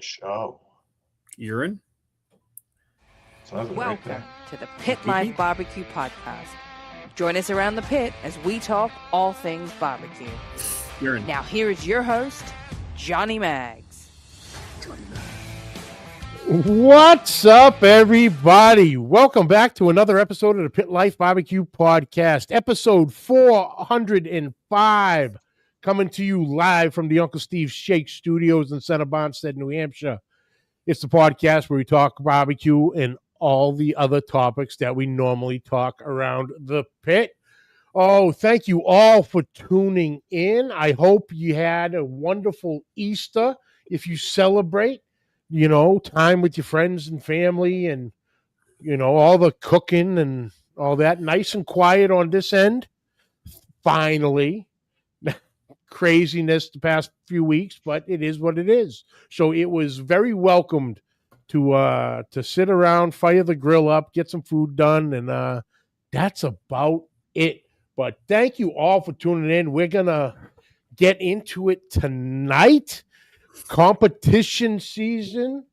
show. Urine? Welcome to the Pit Life BBQ Podcast. Join us around the pit as we talk all things barbecue. Urine. Now here is your host, Johnny Mags. What's up, everybody? Welcome back to another episode of the Pit Life BBQ Podcast, episode 405, coming to you live from the Uncle Steve Shake Studios in Center Bonstead, New Hampshire. It's the podcast where we talk barbecue and all the other topics that we normally talk around the pit. Oh, thank you all for tuning in. I hope you had a wonderful Easter. If you celebrate, time with your friends and family and, all the cooking and all that. Nice and quiet on this end. Finally. Craziness the past few weeks, but it is what it is. So it was very welcomed to sit around, fire the grill up, get some food done, and that's about it. But thank you all for tuning in. We're going to get into it tonight. Competition season,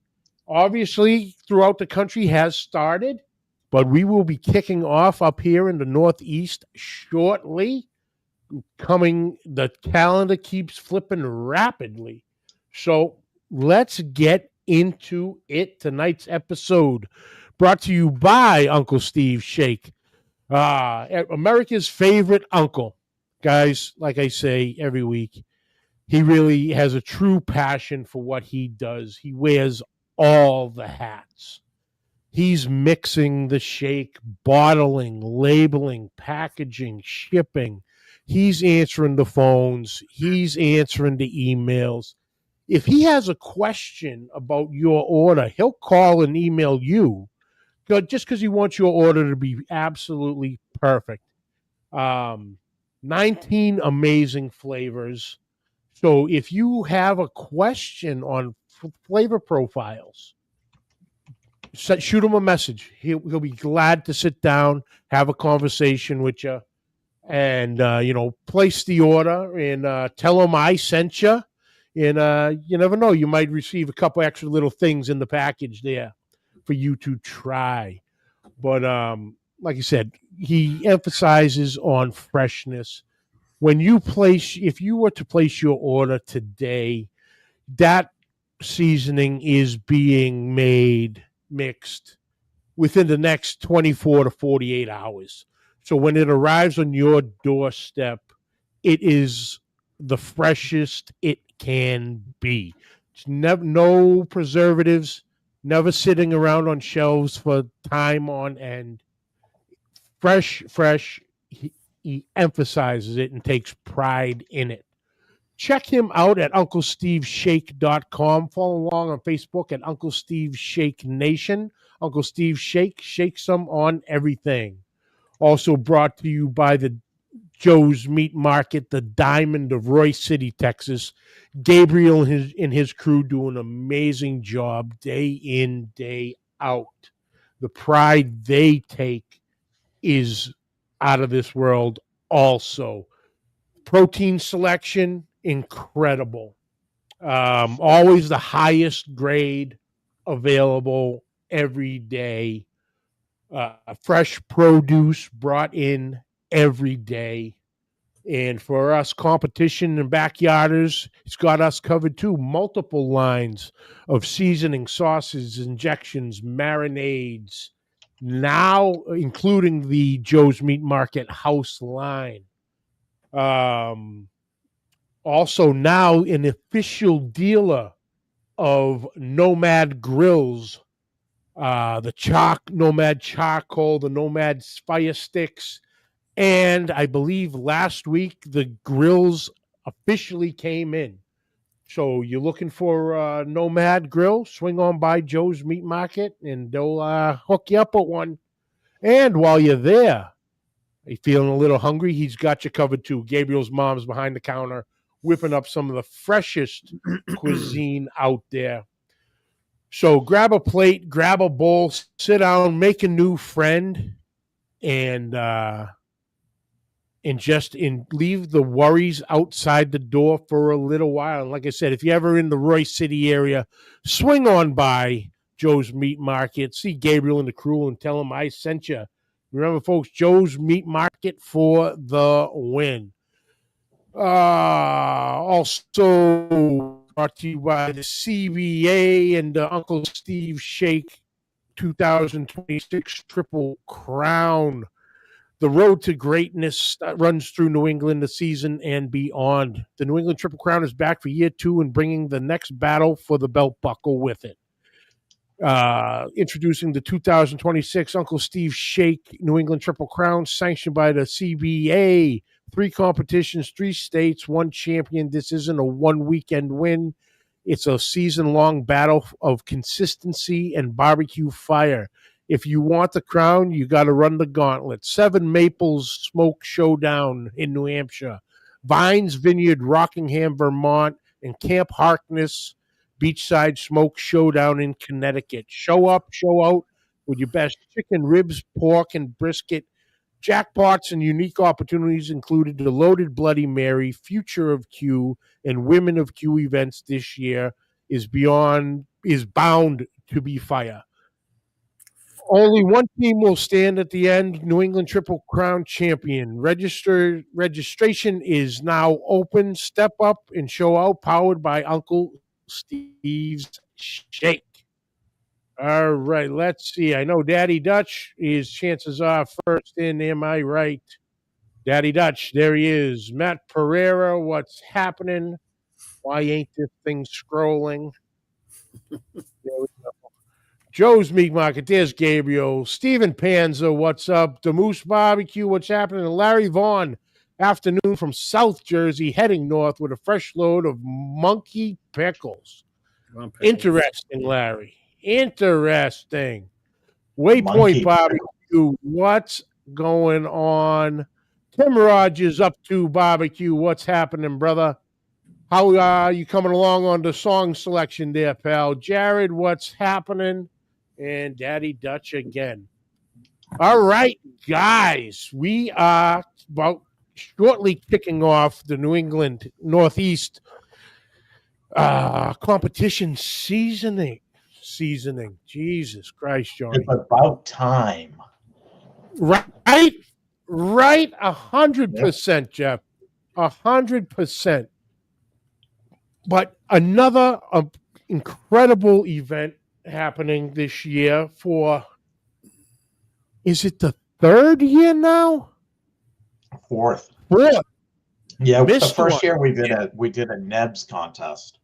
obviously, throughout the country has started, but we will be kicking off up here in the Northeast shortly. The calendar keeps flipping rapidly. So let's get into it. Tonight's episode brought to you by Uncle Steve Shake, America's favorite uncle. Guys, like I say every week, he really has a true passion for what he does. He wears all the hats. He's mixing the shake, bottling, labeling, packaging, shipping. He's answering the phones. He's answering the emails. If he has a question about your order, he'll call and email you just because he wants your order to be absolutely perfect. 19 amazing flavors. So if you have a question on flavor profiles, shoot him a message. He'll be glad to sit down, have a conversation with you. And, place the order and tell them I sent you. And you never know, you might receive a couple extra little things in the package there for you to try. But like I said, he emphasizes on freshness. If you were to place your order today, that seasoning is being mixed within the next 24 to 48 hours. So when it arrives on your doorstep, it is the freshest it can be. It's no preservatives, never sitting around on shelves for time on end. Fresh. He emphasizes it and takes pride in it. Check him out at UncleSteveShake.com. Follow along on Facebook at Uncle Steve Shake Nation. Uncle Steve Shake, shake some on everything. Also brought to you by the Joesmeatmarket, the diamond of Roy City, Texas. Gabriel and his crew do an amazing job day in, day out. The pride they take is out of this world also. Protein selection, incredible. Always the highest grade available every day. Fresh produce brought in every day. And for us competition and backyarders, it's got us covered too. Multiple lines of seasoning, sauces, injections, marinades, now including the Joesmeatmarket house line. Also now an official dealer of Nomad Grills. The Nomad Charcoal, the Nomad Fire Sticks, and I believe last week the grills officially came in. So you're looking for a Nomad Grill, swing on by Joesmeatmarket, and they'll hook you up with one. And while you're there, you feeling a little hungry, he's got you covered too. Gabriel's mom's behind the counter, whipping up some of the freshest cuisine out there. So grab a plate, grab a bowl, sit down, make a new friend, and and leave the worries outside the door for a little while. And like I said, if you're ever in the Royce City area, swing on by Joe's Meat Market, see Gabriel and the crew, and tell them I sent you. Remember, folks, Joe's Meat Market for the win. Also brought to you by the CBA and Uncle Steve Shake 2026 Triple Crown. The road to greatness runs through New England this season and beyond. The New England Triple Crown is back for year 2 and bringing the next battle for the belt buckle with it. Introducing the 2026 Uncle Steve Shake New England Triple Crown, sanctioned by the CBA. 3 competitions, 3 states, 1 champion. This isn't a one-weekend win. It's a season-long battle of consistency and barbecue fire. If you want the crown, you got to run the gauntlet. 7 Maples Smoke Showdown in New Hampshire. Vines Vineyard, Rockingham, Vermont, and Camp Harkness Beachside Smoke Showdown in Connecticut. Show up, show out with your best chicken, ribs, pork, and brisket. Jackpots and unique opportunities included the Loaded Bloody Mary, Future of Q, and Women of Q events this year is bound to be fire. Only one team will stand at the end, New England Triple Crown champion. Registration is now open. Step up and show out, powered by Uncle Steve's Shake. All right, let's see. I know Daddy Dutch is chances are first in. Am I right? Daddy Dutch, there he is. Matt Pereira, what's happening? Why ain't this thing scrolling? There we go. Joe's Meat Market, there's Gabriel. Steven Panza, what's up? The Moose Barbecue, what's happening? And Larry Vaughn, afternoon from South Jersey, heading north with a fresh load of monkey pickles. Interesting, Larry. Interesting. Waypoint Barbecue, what's going on? Tim Rogers, Up to Barbecue, what's happening, brother? How are you coming along on the song selection there, pal? Jared, what's happening? And Daddy Dutch again. All right, guys, we are about shortly kicking off the New England Northeast competition seasoning. Jesus Christ, Johnny. It's about time. Right? 100%, Jeff. 100%. But another incredible event happening this year for, is it the 3rd year now? Fourth. Yeah, the first year we did a NEBS contest.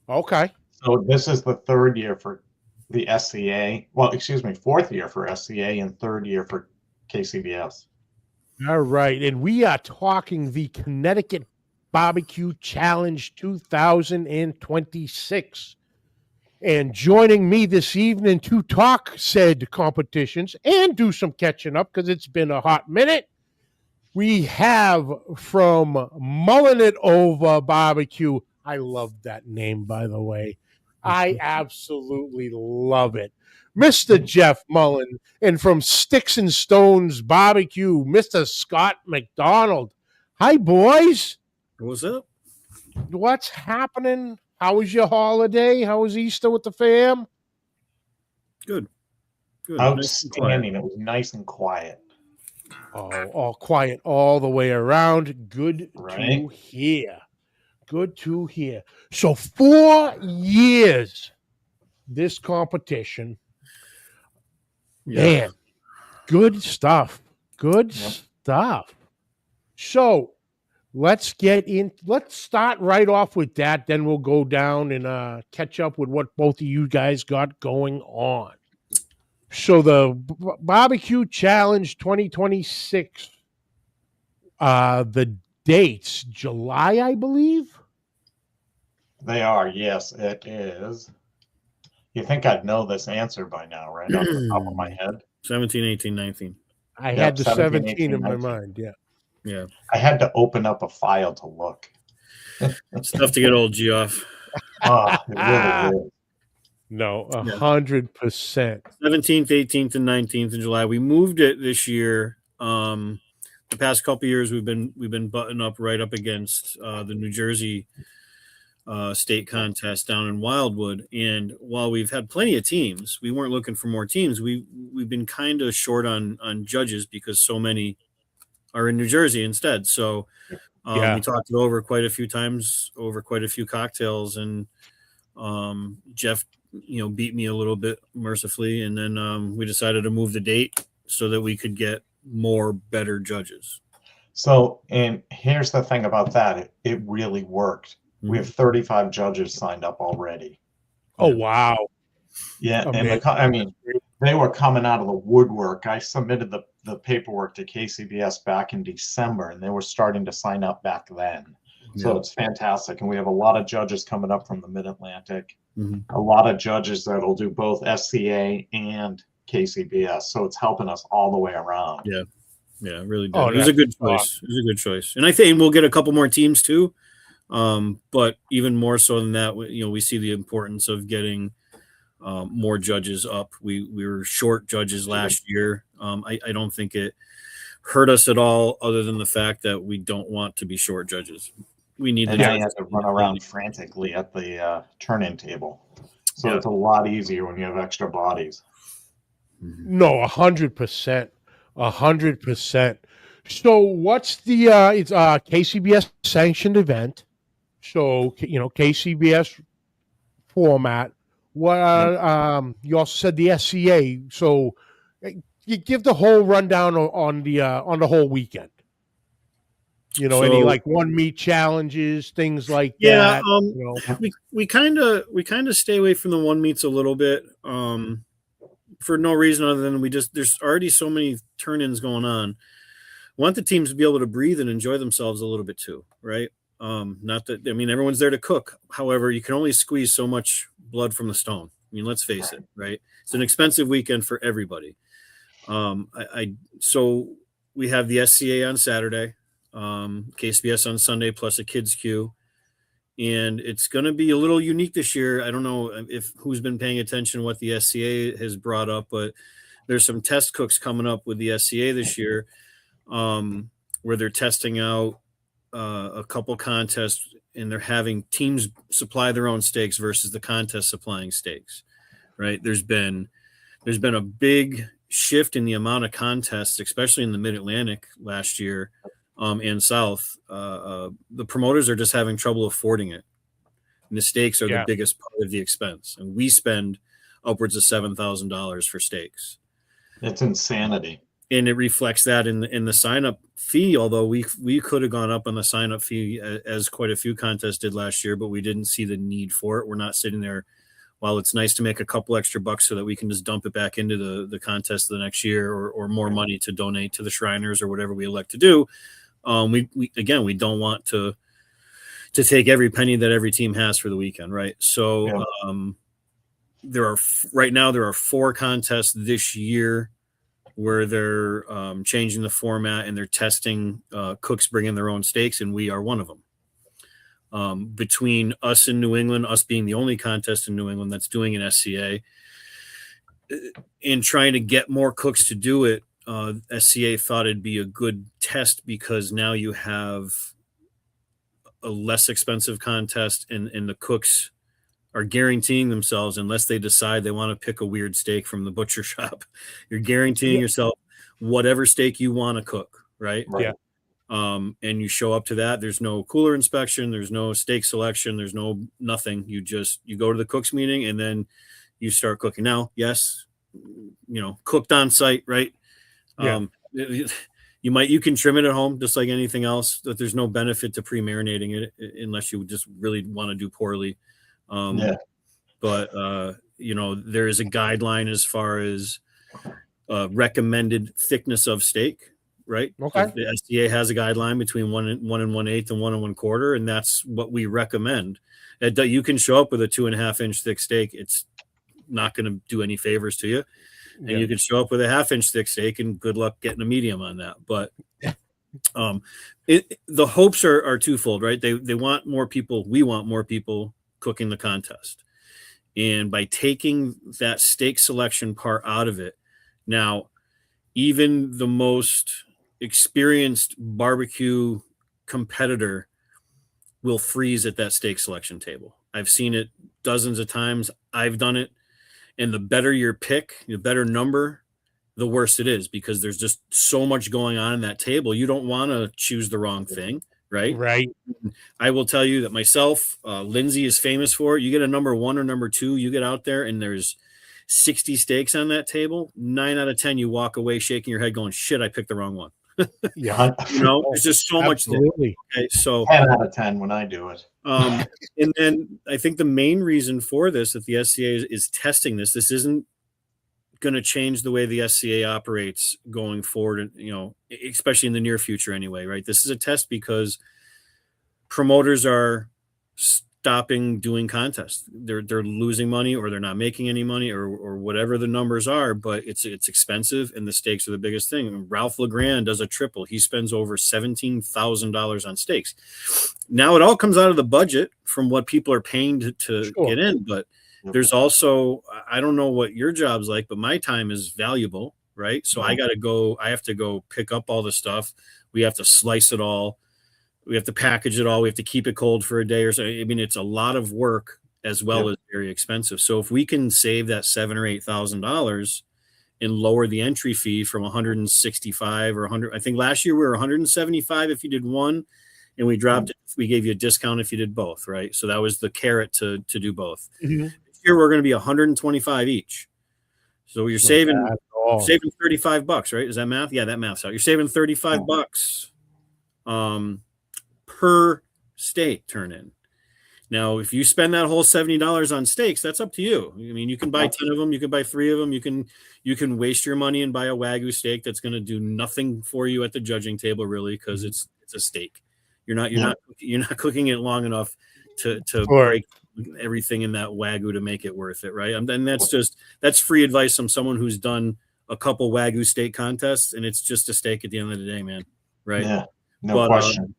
Okay. So this is the 3rd year for the SCA. Well, excuse me, 4th year for SCA and 3rd year for KCBS. All right. And we are talking the Connecticut Barbecue Challenge 2026. And joining me this evening to talk said competitions and do some catching up because it's been a hot minute, we have from Mullen It Over Barbecue. I love that name, by the way. I absolutely love it. Mr. Geoff Mullen. And from Sticks and Stones Barbecue, Mr. Scott MacDonald. Hi, boys. What's up? What's happening? How was your holiday? How was Easter with the fam? Good. Outstanding. It was nice and quiet. Oh, all quiet all the way around. Good to hear. Good to hear. So 4 years, this competition. Yeah. Man, good stuff. Good stuff. So let's start right off with that. Then we'll go down and catch up with what both of you guys got going on. So the Barbecue Challenge 2026, the dates, July, I believe? They are, yes, it is. You think I'd know this answer by now, right off the top of my head? 17, 18, 19. I had the 17 in my mind, yeah. Yeah. I had to open up a file to look. It's tough to get old, Geoff. Oh, it really is. No, 100%. 17th, 18th, and 19th in July. We moved it this year. the past couple of years we've been buttoned up right up against the New Jersey state contest down in Wildwood, and while we've had plenty of teams, we weren't looking for more teams. We've been kind of short on judges because so many are in New Jersey instead. So we talked it over quite a few times over quite a few cocktails, and Geoff beat me a little bit mercifully, and then we decided to move the date so that we could get more better judges. So, and here's the thing about that, it really worked. We have 35 judges signed up already. Oh, wow. Yeah. And they were coming out of the woodwork. I submitted the paperwork to KCBS back in December, and they were starting to sign up back then. So it's fantastic. And we have a lot of judges coming up from the Mid-Atlantic, a lot of judges that'll do both SCA and KCBS. So it's helping us all the way around. Yeah. Yeah, it really did. It was a good choice. It was a good choice. And I think we'll get a couple more teams too. But even more so than that, we see the importance of getting more judges up. We were short judges last year. I don't think it hurt us at all, other than the fact that we don't want to be short judges. We need the judges. You have to run around frantically at the turn-in table. So it's a lot easier when you have extra bodies. No, 100%. 100%. So what's the it's a KCBS sanctioned event. So, KCBS format. What you also said the SCA. So you give the whole rundown on the whole weekend. Any like one meat challenges, things like that. We kind of stay away from the one meats a little bit. For no reason other than there's already so many turn-ins going on. I want the teams to be able to breathe and enjoy themselves a little bit too, right? Not that, everyone's there to cook. However, you can only squeeze so much blood from the stone. Let's face it, right? It's an expensive weekend for everybody. So we have the SCA on Saturday, KCBS on Sunday, plus a kids queue. And it's going to be a little unique this year. I don't know if who's been paying attention what the SCA has brought up, but there's some test cooks coming up with the SCA this year, where they're testing out a couple contests, and they're having teams supply their own steaks versus the contest supplying steaks. Right? There's been a big shift in the amount of contests, especially in the Mid-Atlantic last year. And South, the promoters are just having trouble affording it. And the steaks are the biggest part of the expense. And we spend upwards of $7,000 for steaks. It's insanity. And it reflects that in the sign-up fee, although we could have gone up on the sign-up fee as quite a few contests did last year, but we didn't see the need for it. We're not sitting there, while it's nice to make a couple extra bucks so that we can just dump it back into the contest the next year, or more money to donate to the Shriners or whatever we elect to do. We don't want to take every penny that every team has for the weekend, right? So there are 4 contests this year where they're changing the format, and they're testing cooks bringing their own steaks, and we are one of them. Between us in New England, us being the only contest in New England that's doing an SCA, and trying to get more cooks to do it, SCA thought it'd be a good test because now you have a less expensive contest, and the cooks are guaranteeing themselves, unless they decide they want to pick a weird steak from the butcher shop, you're guaranteeing yourself whatever steak you want to cook, right? Yeah. And you show up to that. There's no cooler inspection. There's no steak selection. There's nothing. You go to the cooks meeting, and then you start cooking. Now, yes, cooked on site, right? Yeah. You can trim it at home just like anything else, but there's no benefit to pre-marinating it unless you just really want to do poorly. But there is a guideline as far as recommended thickness of steak, right? Okay. The SDA has a guideline between 1 1/8 and 1 1/4, and that's what we recommend. You can show up with a 2.5 inch thick steak. It's not going to do any favors to you. And you can show up with a 1/2 inch thick steak, and good luck getting a medium on that. But the hopes are twofold, right? They want more people. We want more people cooking the contest. And by taking that steak selection part out of it, now, even the most experienced barbecue competitor will freeze at that steak selection table. I've seen it dozens of times. I've done it. And the better your pick, the better number, the worse it is, because there's just so much going on in that table. You don't want to choose the wrong thing, right? Right. I will tell you that myself, Lindsay is famous for it. You get a number 1 or number 2, you get out there and there's 60 steaks on that table. 9 out of 10, you walk away shaking your head going, shit, I picked the wrong one. Yeah. There's just so much there. Okay, so 10 out of 10 when I do it. And then I think the main reason for this, that the SCA is testing this isn't going to change the way the SCA operates going forward, especially in the near future anyway, right? This is a test because promoters are stopping doing contests. They're losing money, or they're not making any money, or whatever the numbers are, but it's expensive, and the steaks are the biggest thing. Ralph LeGrand does a triple. He spends over $17,000 on steaks. Now it all comes out of the budget from what people are paying to get in, but there's also, I don't know what your job's like, but my time is valuable, right? So I have to go pick up all the stuff. We have to slice it all. We have to package it all. We have to keep it cold for a day or so. I mean, it's a lot of work as well as very expensive. So if we can save that $7,000 or $8,000 and lower the entry fee from 165 or 100, I think last year we were 175 if you did one, and we dropped it. We gave you a discount if you did both, right? So that was the carrot to do both. Mm-hmm. This year we're going to be 125 each. So you're saving $35, right? Is that math? Yeah, that math's out. You're saving $35 per steak turn in. Now, if you spend that whole $70 on steaks, that's up to you. I mean, you can buy 10 of them, you can buy 3 of them, you can waste your money and buy a Wagyu steak that's going to do nothing for you at the judging table, really, because it's a steak. You're not cooking it long enough to break everything in that Wagyu to make it worth it, right? And that's free advice from someone who's done a couple Wagyu steak contests, and it's just a steak at the end of the day, man. Right? Yeah, no question.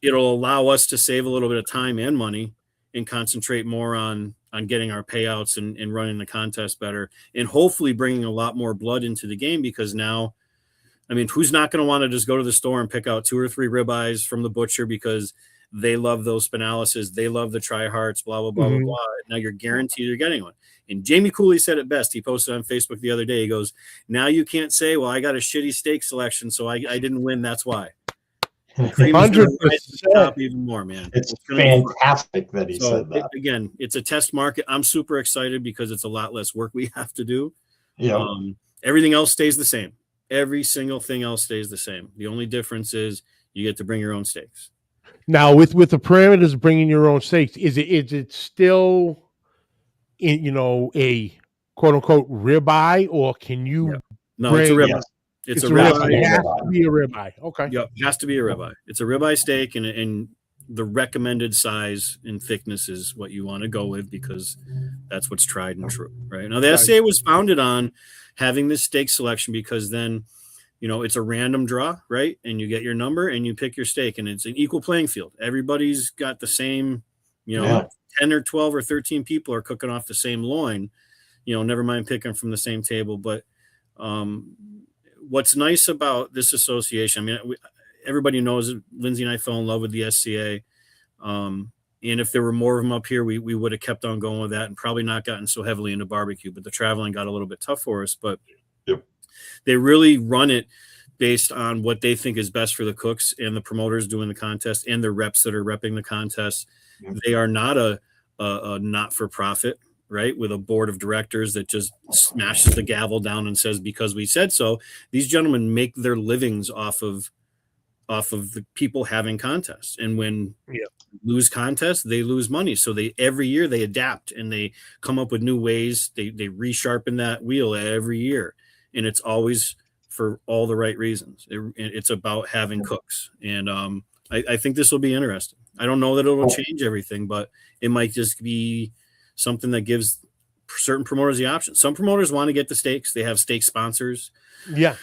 It'll allow us to save a little bit of time and money and concentrate more on getting our payouts and running the contest better, and hopefully bringing a lot more blood into the game, because now, I mean, who's not going to want to just go to the store and pick out 2 or 3 ribeyes from the butcher because they love those spinalises, they love the tri-hearts, blah, blah, blah, blah, blah. Now you're guaranteed you're getting one. And Jamie Cooley said it best. He posted on Facebook the other day. He goes, now you can't say, well, I got a shitty steak selection, so I didn't win. That's why. 100%. Even more, man. It's fantastic that he said that. Again, it's a test market. I'm super excited because it's a lot less work we have to do. Yeah. Everything else stays the same. Every single thing else stays the same. The only difference is you get to bring your own steaks. Now, with the parameters of bringing your own steaks, is it still, a quote unquote ribeye, or can you? Yeah. No, it's a ribeye. It's a ribeye. It has to be a ribeye. Okay. Yep, it has to be a ribeye. It's a ribeye steak, and the recommended size and thickness is what you want to go with, because that's what's tried and true. Right now, the SCA was founded on having this steak selection because then, it's a random draw, right? And you get your number and you pick your steak, and it's an equal playing field. Everybody's got the same, 10 or 12 or 13 people are cooking off the same loin, never mind picking from the same table. But what's nice about this association, I mean, everybody knows that Lindsay and I fell in love with the SCA. And if there were more of them up here, we would have kept on going with that and probably not gotten so heavily into barbecue, but the traveling got a little bit tough for us. But they really run it based on what they think is best for the cooks and the promoters doing the contest and the reps that are repping the contest. They are not a not-for-profit, right, with a board of directors that just smashes the gavel down and says, because we said so. These gentlemen make their livings off of the people having contests. And when lose contests, they lose money. So every year they adapt and they come up with new ways. They resharpen that wheel every year. And it's always for all the right reasons. It's about having cooks. And I think this will be interesting. I don't know that it'll change everything, but it might just be something that gives certain promoters the option. Some promoters want to get the steaks. They have steak sponsors. Yeah.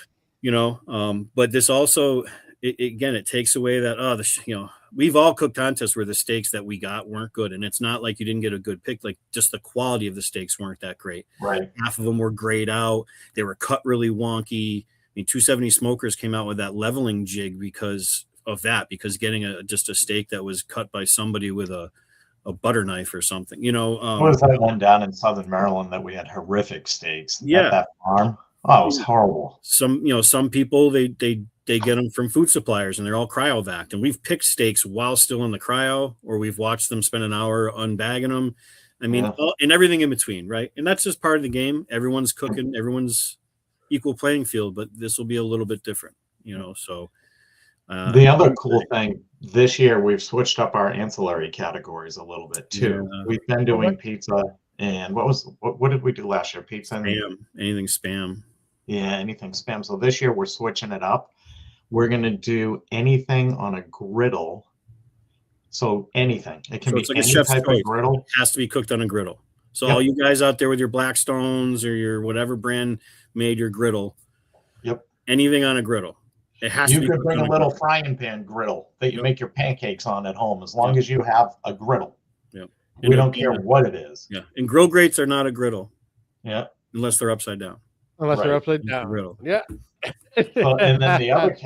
But this also, it takes away that, we've all cooked contests where the steaks that we got weren't good. And it's not like you didn't get a good pick. Like, just the quality of the steaks weren't that great. Right. Half of them were grayed out. They were cut really wonky. mean, 270 Smokers came out with that leveling jig because of that, because getting just a steak that was cut by somebody with a butter knife or something, What was that one down in Southern Maryland that we had horrific steaks at that farm? Oh, it was horrible. Some people, they get them from food suppliers and they're all cryovac, and we've picked steaks while still in the cryo, or we've watched them spend an hour unbagging them. I mean, and everything in between, right? And that's just part of the game. Everyone's cooking, everyone's equal playing field, but this will be a little bit different, so. The other cool thing this year, we've switched up our ancillary categories a little bit too. Yeah. We've been doing pizza, and what did we do last year? Pizza and anything spam. Yeah, anything spam. So this year we're switching it up. We're going to do anything on a griddle. So anything. It can be like any type of griddle. It has to be cooked on a griddle. So all you guys out there with your Blackstones or your whatever brand made your griddle. Yep. Anything on a griddle. It has to be. You could bring a little frying pan griddle that you make your pancakes on at home, as long as you have a griddle. Yeah. We don't care what it is. Yeah. And grill grates are not a griddle. Yeah. Unless they're upside down. They're upside down. Griddle. Yeah. And then the other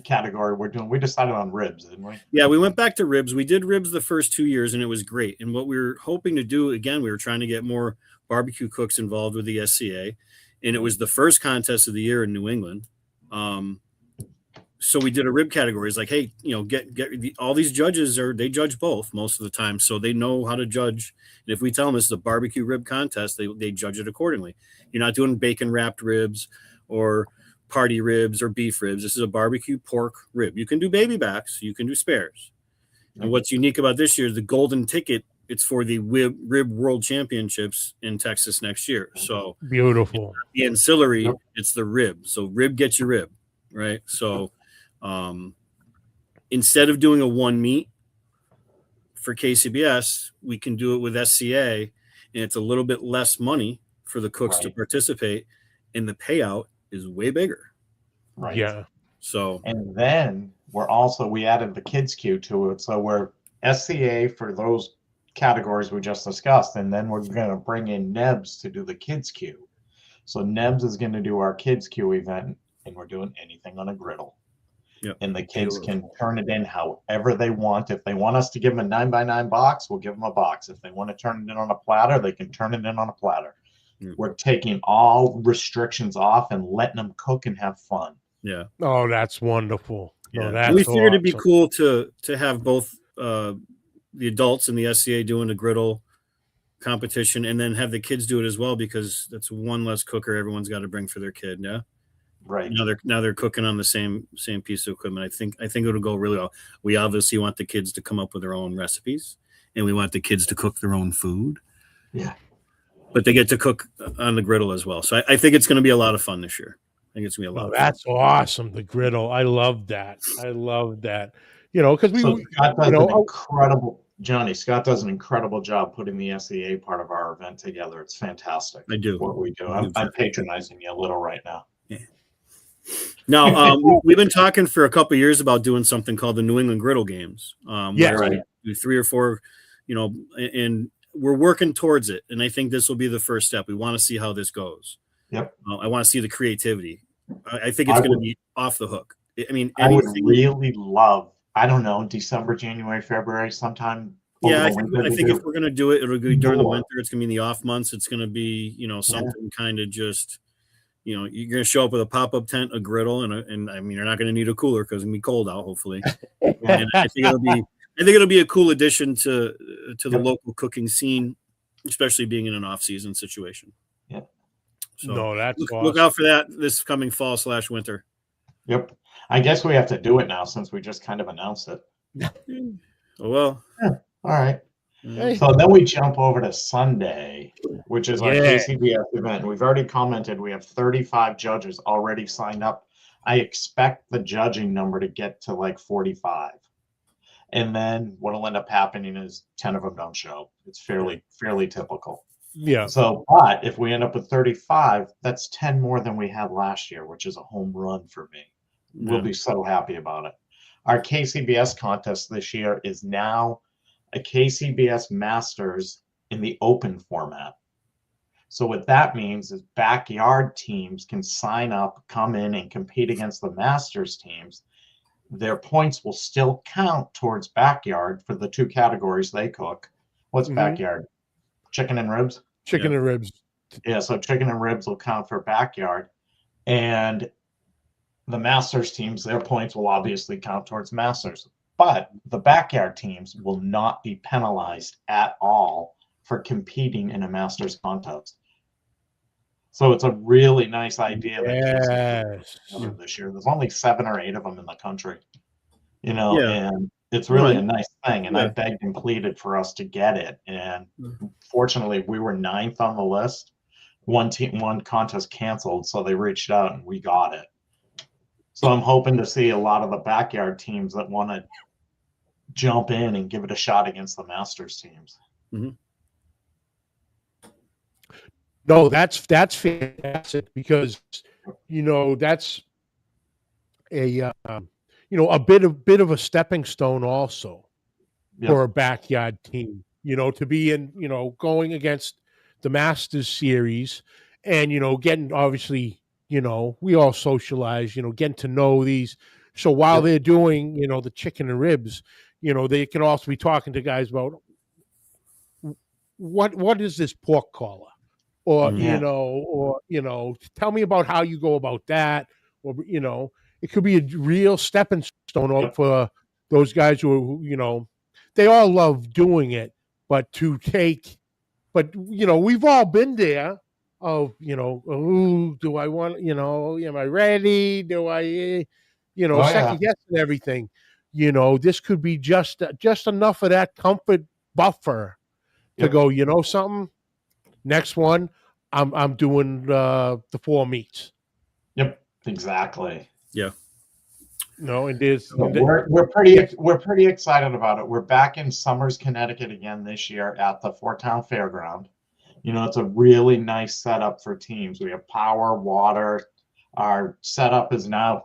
category we decided on ribs, didn't we? Yeah, we went back to ribs. We did ribs the first 2 years, and it was great. And what we were hoping to do, again, we were trying to get more barbecue cooks involved with the SCA, and it was the first contest of the year in New England. So we did a rib category. It's like, hey, all these judges they judge both most of the time, so they know how to judge. And if we tell them this is a barbecue rib contest, they judge it accordingly. You're not doing bacon wrapped ribs or party ribs or beef ribs. This is a barbecue pork rib. You can do baby backs, you can do spares. And what's unique about this year is the golden ticket. It's for the rib world championships in Texas next year. So beautiful. The ancillary, it's the rib. So rib gets your rib, right? So instead of doing a one meat for KCBS, we can do it with SCA, and it's a little bit less money for the cooks to participate, and the payout is way bigger. Right. Yeah. So, and then we added the kids queue to it. So we're SCA for those categories we just discussed, and then we're going to bring in Nebs to do the kids queue. So Nebs is going to do our kids queue event, and we're doing anything on a griddle. Yep. And the kids can turn it in however they want. If they want us to give them a 9x9 box, we'll give them a box. If they want to turn it in on a platter, they can turn it in on a platter. We're taking all restrictions off and letting them cook and have fun. Yeah. Oh, that's wonderful. Yeah. No, that's we figured it'd be cool to have both the adults and the SCA doing the griddle competition, and then have the kids do it as well, because that's one less cooker everyone's got to bring for their kid. Yeah. Right. Now they're cooking on the same piece of equipment. I think it'll go really well. We obviously want the kids to come up with their own recipes, and we want the kids to cook their own food. Yeah. But they get to cook on the griddle as well. So I think it's going to be a lot of fun this year. I think it's going to be a lot of fun. That's awesome. The griddle. I love that. Because Scott does an incredible job putting the SCA part of our event together. It's fantastic. I do. What we do. I'm patronizing you a little right now. Yeah. Now, we've been talking for a couple of years about doing something called the New England Griddle Games. Right. Do 3 or 4, and we're working towards it. And I think this will be the first step. We want to see how this goes. Yep. I want to see the creativity. I think it's going to be off the hook. I mean, I would really love, I don't know, December, January, February, sometime. Yeah, I think if we're going to do it, it'll be during the winter. It's going to be in the off months. It's going to be, something kind of just, you're going to show up with a pop-up tent, a griddle, and I mean, you're not going to need a cooler because it's going to be cold out, hopefully. And I think it'll be a cool addition to the local cooking scene, especially being in an off-season situation. Yeah. So no, that's look out for that this coming fall/winter. Yep. I guess we have to do it now since we just kind of announced it. Oh, well. Yeah. All right. So then we jump over to Sunday, which is our KCBS event. We've already commented we have 35 judges already signed up. I expect the judging number to get to like 45. And then what will end up happening is 10 of them don't show. It's fairly typical. Yeah. So, but if we end up with 35, that's 10 more than we had last year, which is a home run for me. We'll be so happy about it. Our KCBS contest this year is now a KCBS Masters in the open format. So what that means is backyard teams can sign up, come in and compete against the Masters teams. Their points will still count towards backyard for the 2 categories they cook. What's backyard? Chicken and ribs? Chicken and ribs. Yeah, so chicken and ribs will count for backyard. And the Masters teams, their points will obviously count towards Masters. But the backyard teams will not be penalized at all for competing in a Masters contest. So it's a really nice idea that this year. There's only 7 or 8 of them in the country, and it's really a nice thing. And I begged and pleaded for us to get it. And fortunately, we were 9th on the list. One contest canceled, so they reached out and we got it. So I'm hoping to see a lot of the backyard teams that want to jump in and give it a shot against the Masters teams. Mm-hmm. No, that's fantastic because that's a a bit of a stepping stone also for a backyard team. To be in going against the Masters series and getting obviously we all socialize getting to know these. So while they're doing the chicken and ribs, they can also be talking to guys about what is this pork collar. Or, tell me about how you go about that. Or, it could be a real stepping stone for those guys who, they all love doing it, but we've all been there of, do I want, am I ready? Do I, second guessing everything, this could be just enough of that comfort buffer to go, something. Next one, I'm doing the 4 meats. Yep, exactly. Yeah. No, it is. We're pretty excited about it. We're back in Somers, Connecticut again this year at the Fort Town Fairground. It's a really nice setup for teams. We have power, water. Our sign up is now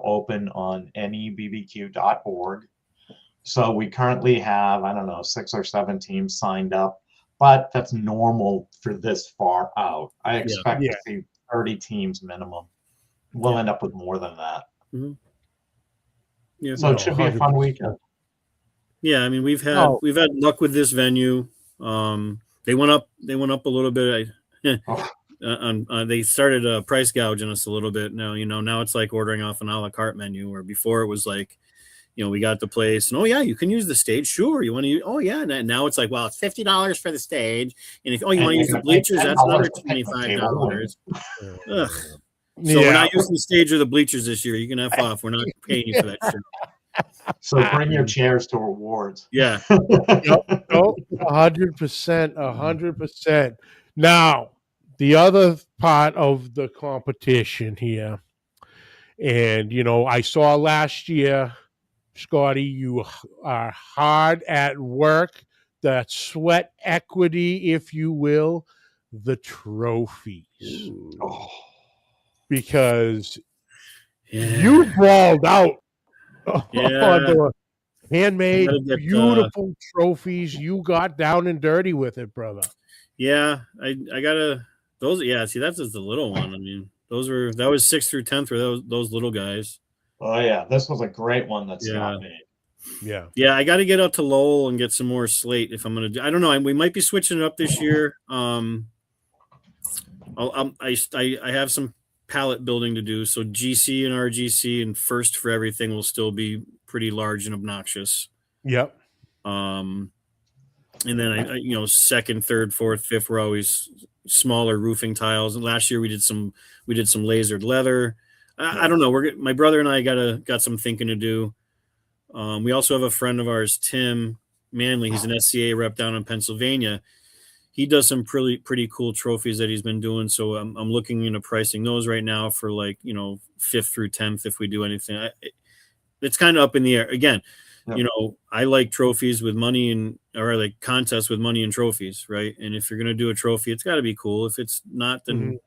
open on nebbq.org. So we currently have, 6 or 7 teams signed up. But that's normal for this far out. I expect to see 30 teams minimum. We'll end up with more than that. Mm-hmm. Yeah, so it should be a fun weekend. Yeah, I mean we've had luck with this venue. They went up a little bit. They started price gouging us a little bit. Now now it's like ordering off an a la carte menu, where before it was like, we got the place and you can use the stage. Sure. You want to use, and now it's like, well, it's $50 for the stage. And if you want to use the bleachers, that's another $25. So we're not using the stage or the bleachers this year. You can F off. We're not paying you for that shit. So bring your chairs to awards. Yeah. 100%. Now, the other part of the competition here, and I saw last year, Scotty, you are hard at work. That sweat equity, if you will, the trophies. Because you balled out on the handmade, beautiful trophies. You got down and dirty with it, brother. Yeah, I gotta those. Yeah, see, that's just the little one. I mean, that was 6th through 10th for those little guys. Oh yeah, this was a great one that's not made. Yeah, I got to get up to Lowell and get some more slate if I'm gonna do. I don't know. We might be switching it up this year. I have some pallet building to do, so GC and RGC and first for everything will still be pretty large and obnoxious. Yep. And then I 2nd, 3rd, 4th, 5th were always smaller roofing tiles. And last year we did some lasered leather. I don't know. My brother and I got some thinking to do. We also have a friend of ours, Tim Manley. He's an SCA rep down in Pennsylvania. He does some pretty cool trophies that he's been doing. So I'm looking into pricing those right now for 5th through 10th if we do anything. It's kind of up in the air again. Yep. I like trophies with money or I like contests with money and trophies, right? And if you're gonna do a trophy, it's got to be cool. If it's not, then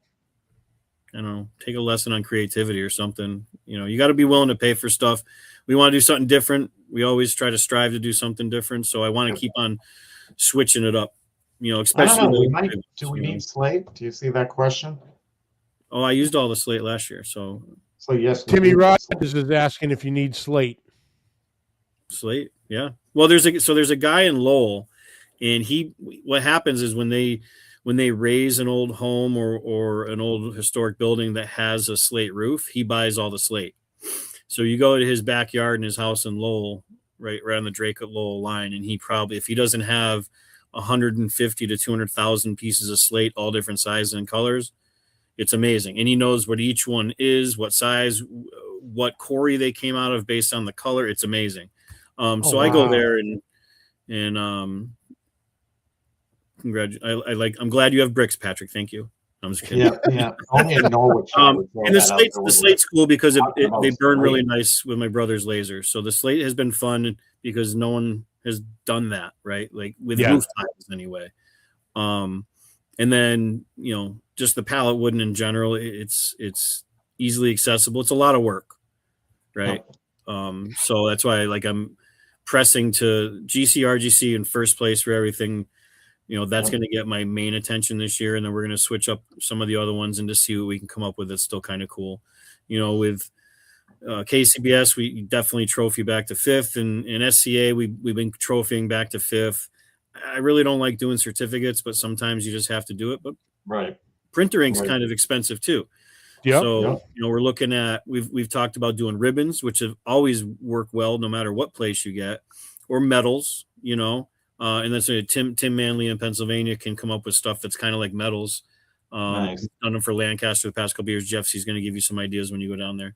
take a lesson on creativity or something. You got to be willing to pay for stuff. We want to do something different. We always try to strive to do something different. So I want to keep on switching it up. You know, I especially don't know. the, Do we you know. need slate? Do you see that question? Oh, I used all the slate last year, so So yes, we Timmy do need Rogers slate. is asking if you need slate. slate, yeah. Well, there's a guy in Lowell, and what happens is when they raise an old home or an old historic building that has a slate roof, he buys all the slate. So you go to his backyard in his house in Lowell, right on the Drake at Lowell line, and he probably, if he doesn't have 150 to 200,000 pieces of slate, all different sizes and colors, it's amazing. And he knows what each one is, what size, what quarry they came out of based on the color. It's amazing. So I go there and I'm glad you have bricks, Patrick. Thank you. I'm just kidding. Yeah. Only in Norwich. And the slate's cool because they burn really nice with my brother's laser. So the slate has been fun because no one has done that, right? Like with roof tiles anyway. And then, you know, just the pallet wooden in general, it's easily accessible. It's a lot of work, right? So that's why I'm pressing to RGC in first place for everything. You know, that's going to get my main attention this year. And then we're going to switch up some of the other ones and to see what we can come up with that's still kind of cool. You know, with KCBS, we definitely trophy back to fifth, and SCA, we've been trophying back to fifth. I really don't like doing certificates, but sometimes you just have to do it. But printer ink's kind of expensive too. Yeah. So, you know, we're looking at, we've talked about doing ribbons, which have always worked well, no matter what place you get, or medals, you know, and then so Tim Manley in Pennsylvania can come up with stuff that's kind of like medals. Nice. Done them for Lancaster the past couple of years. Jeff, he's going to give you some ideas when you go down there.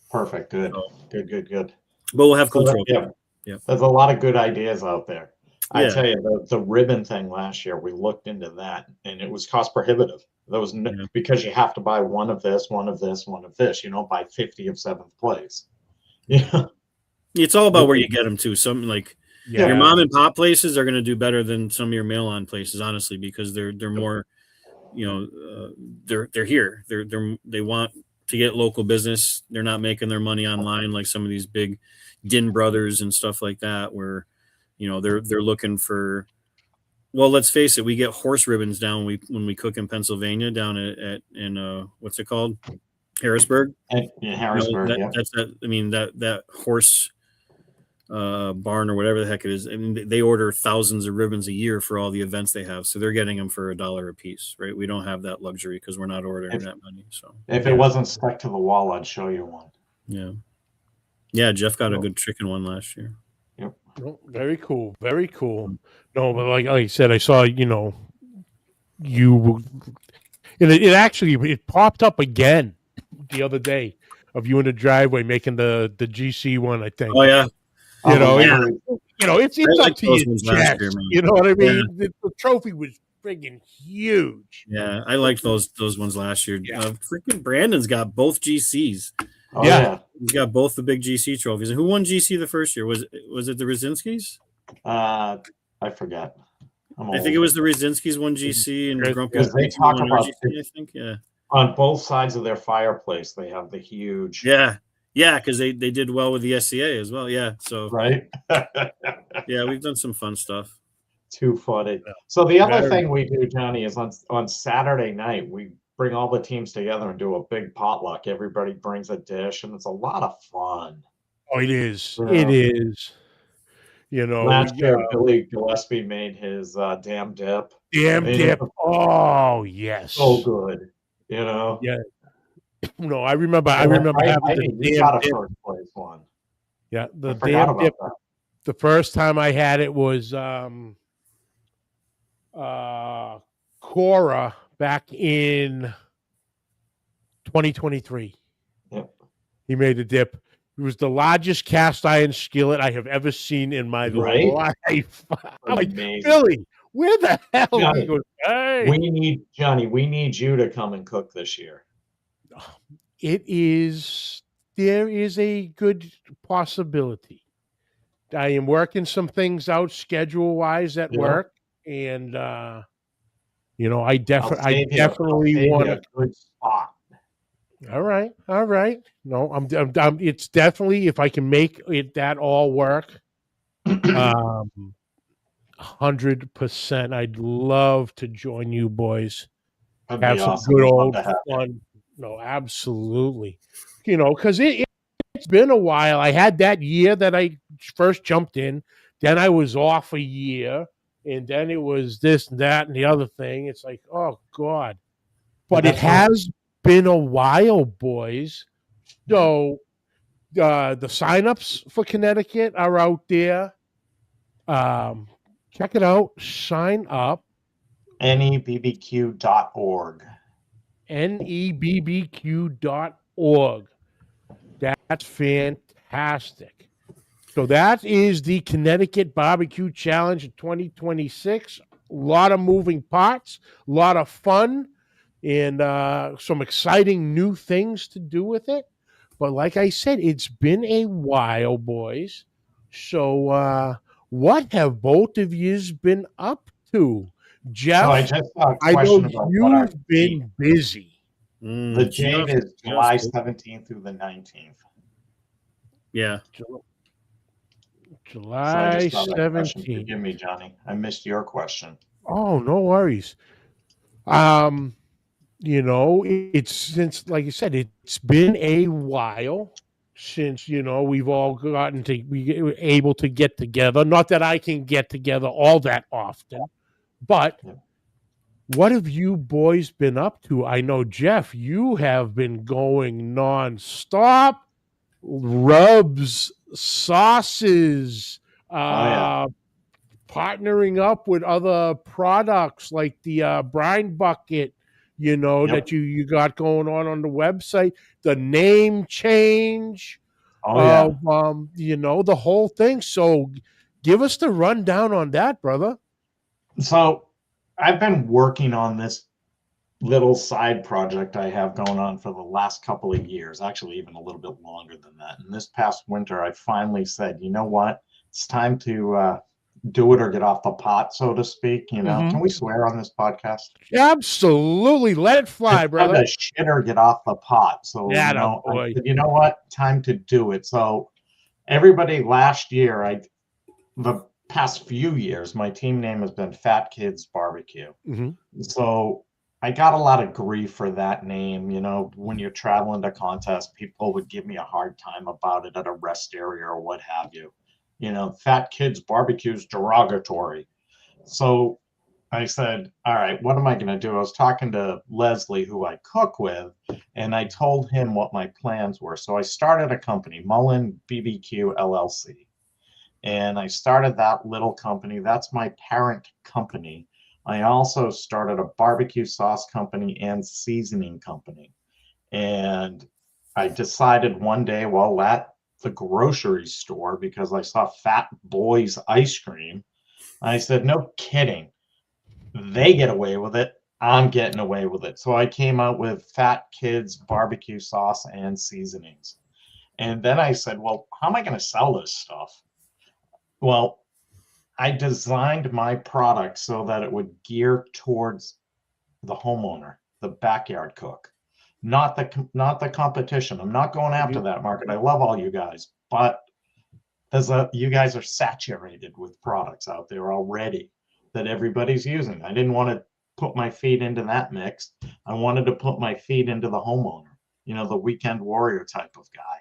Perfect. Good. Good. But we'll have cool trophy. Yeah. There's a lot of good ideas out there. I tell you, the ribbon thing last year, we looked into that, and it was cost prohibitive. There was because you have to buy one of this, one of this, one of this. You don't buy 50 of seventh place. Yeah, it's all about where you get them to. Some your mom and pop places are going to do better than some of your mail-on places, honestly, because they're more, you know, they're here. They want to get local business. They're not making their money online like some of these big Din Brothers and stuff like that, where, you know, they're looking for. Well, let's face it, we get horse ribbons down when we cook in Pennsylvania down in what's it called? Harrisburg. Harrisburg. You know, that's that horse barn or whatever the heck it is. I mean, they order thousands of ribbons a year for all the events they have, so they're getting them for $1 a piece, right? We don't have that luxury because we're not ordering that many. So if it wasn't stuck to the wall, I'd show you one. Yeah. Jeff got a good chicken one last year. Yep. Oh, very cool. Very cool. No, but like I said, I saw, you know, it popped up again the other day of you in the driveway making the GC one, I think. Oh yeah. You know, it's up to you. You know what I mean? Yeah. The trophy was friggin' huge. Yeah, I liked those ones last year. Yeah. Freaking Brandon's got both GCs. Oh, yeah, he's got both the big GC trophies. And who won GC the first year? Was it the Rzinskis? I forget. I think it was the Rzinskis won GC and Grumpy. They talk about GC, I think. Yeah. On both sides of their fireplace, they have the huge. Yeah, because they did well with the SCA as well. Yeah, so right. Yeah, we've done some fun stuff. Too funny. So the other thing we do, Johnny, is on Saturday night we bring all the teams together and do a big potluck. Everybody brings a dish, and it's a lot of fun. Oh, it is. You know? It is. You know, last year Billy Gillespie made his damn dip. Oh yes, so good. You know. Yeah. No, I remember having the damn dip. First place one. Yeah, the damn dip. The first time I had it was Cora back in 2023. Yep. He made a dip. It was the largest cast iron skillet I have ever seen in my life. I'm like, Billy, where the hell? Johnny, he goes, hey. We need you to come and cook this year. There is a good possibility. I am working some things out schedule-wise at work, and you know, I definitely want a good spot. All right. No, I'm it's definitely, if I can make that all work, I'll 100%. I'd love to join you boys. That'd Have be some awesome. good We'd love old to have you. fun. No, absolutely. You know, because it's been a while. I had that year that I first jumped in. Then I was off a year. And then it was this and that and the other thing. It's like, oh, God. But it has been a while, boys. So the signups for Connecticut are out there. Check it out. Sign up. NEBBQ.org. NEBBQ.org. That's fantastic. So that is the Connecticut Barbecue Challenge 2026. A lot of moving parts, a lot of fun, and some exciting new things to do with it. But like I said, it's been a while, boys. So what have both of yous been up to? Jeff, So I just saw a I know question about what our you've been busy. the date is July 17th through the 19th. Yeah. July So 17th. 17th. Forgive me, Johnny. I missed your question. Oh, no worries. You know, it's since, like you said, it's been a while since, you know, we've all gotten to be able to get together. Not that I can get together all that often, but what have you boys been up to? I know, Jeff, you have been going nonstop. Rubs, sauces, partnering up with other products like the brine bucket, you know, that you got going on the website, the name change, you know, the whole thing. So give us the rundown on that, brother. So I've been working on this little side project I have going on for the last couple of years, actually even a little bit longer than that. And this past winter, I finally said, you know what? It's time to do it or get off the pot, so to speak. You know, can we swear on this podcast? Absolutely. Let it fly, brother. The shit or get off the pot. So, I said, boy. You know what? Time to do it. So everybody last year, the past few years, my team name has been Fat Kids Barbecue. So I got a lot of grief for that name. You know, when you're traveling to contests, people would give me a hard time about it at a rest area or what have you. You know, Fat Kids Barbecue is derogatory. So I said, all right, what am I going to do? I was talking to Leslie, who I cook with, and I told him what my plans were. So I started a company, Mullen BBQ LLC. And I started that little company. That's my parent company. I also started a barbecue sauce company and seasoning company. And I decided one day while at the grocery store, because I saw Fat Boys ice cream, I said, no kidding. They get away with it. I'm getting away with it. So I came out with Fat Kids Barbecue Sauce and Seasonings. And then I said, well, how am I going to sell this stuff? Well, I designed my product so that it would gear towards the homeowner, the backyard cook, not the competition. I'm not going after that market. I love all you guys, but you guys are saturated with products out there already that everybody's using. I didn't want to put my feet into that mix. I wanted to put my feet into the homeowner, you know, the weekend warrior type of guy.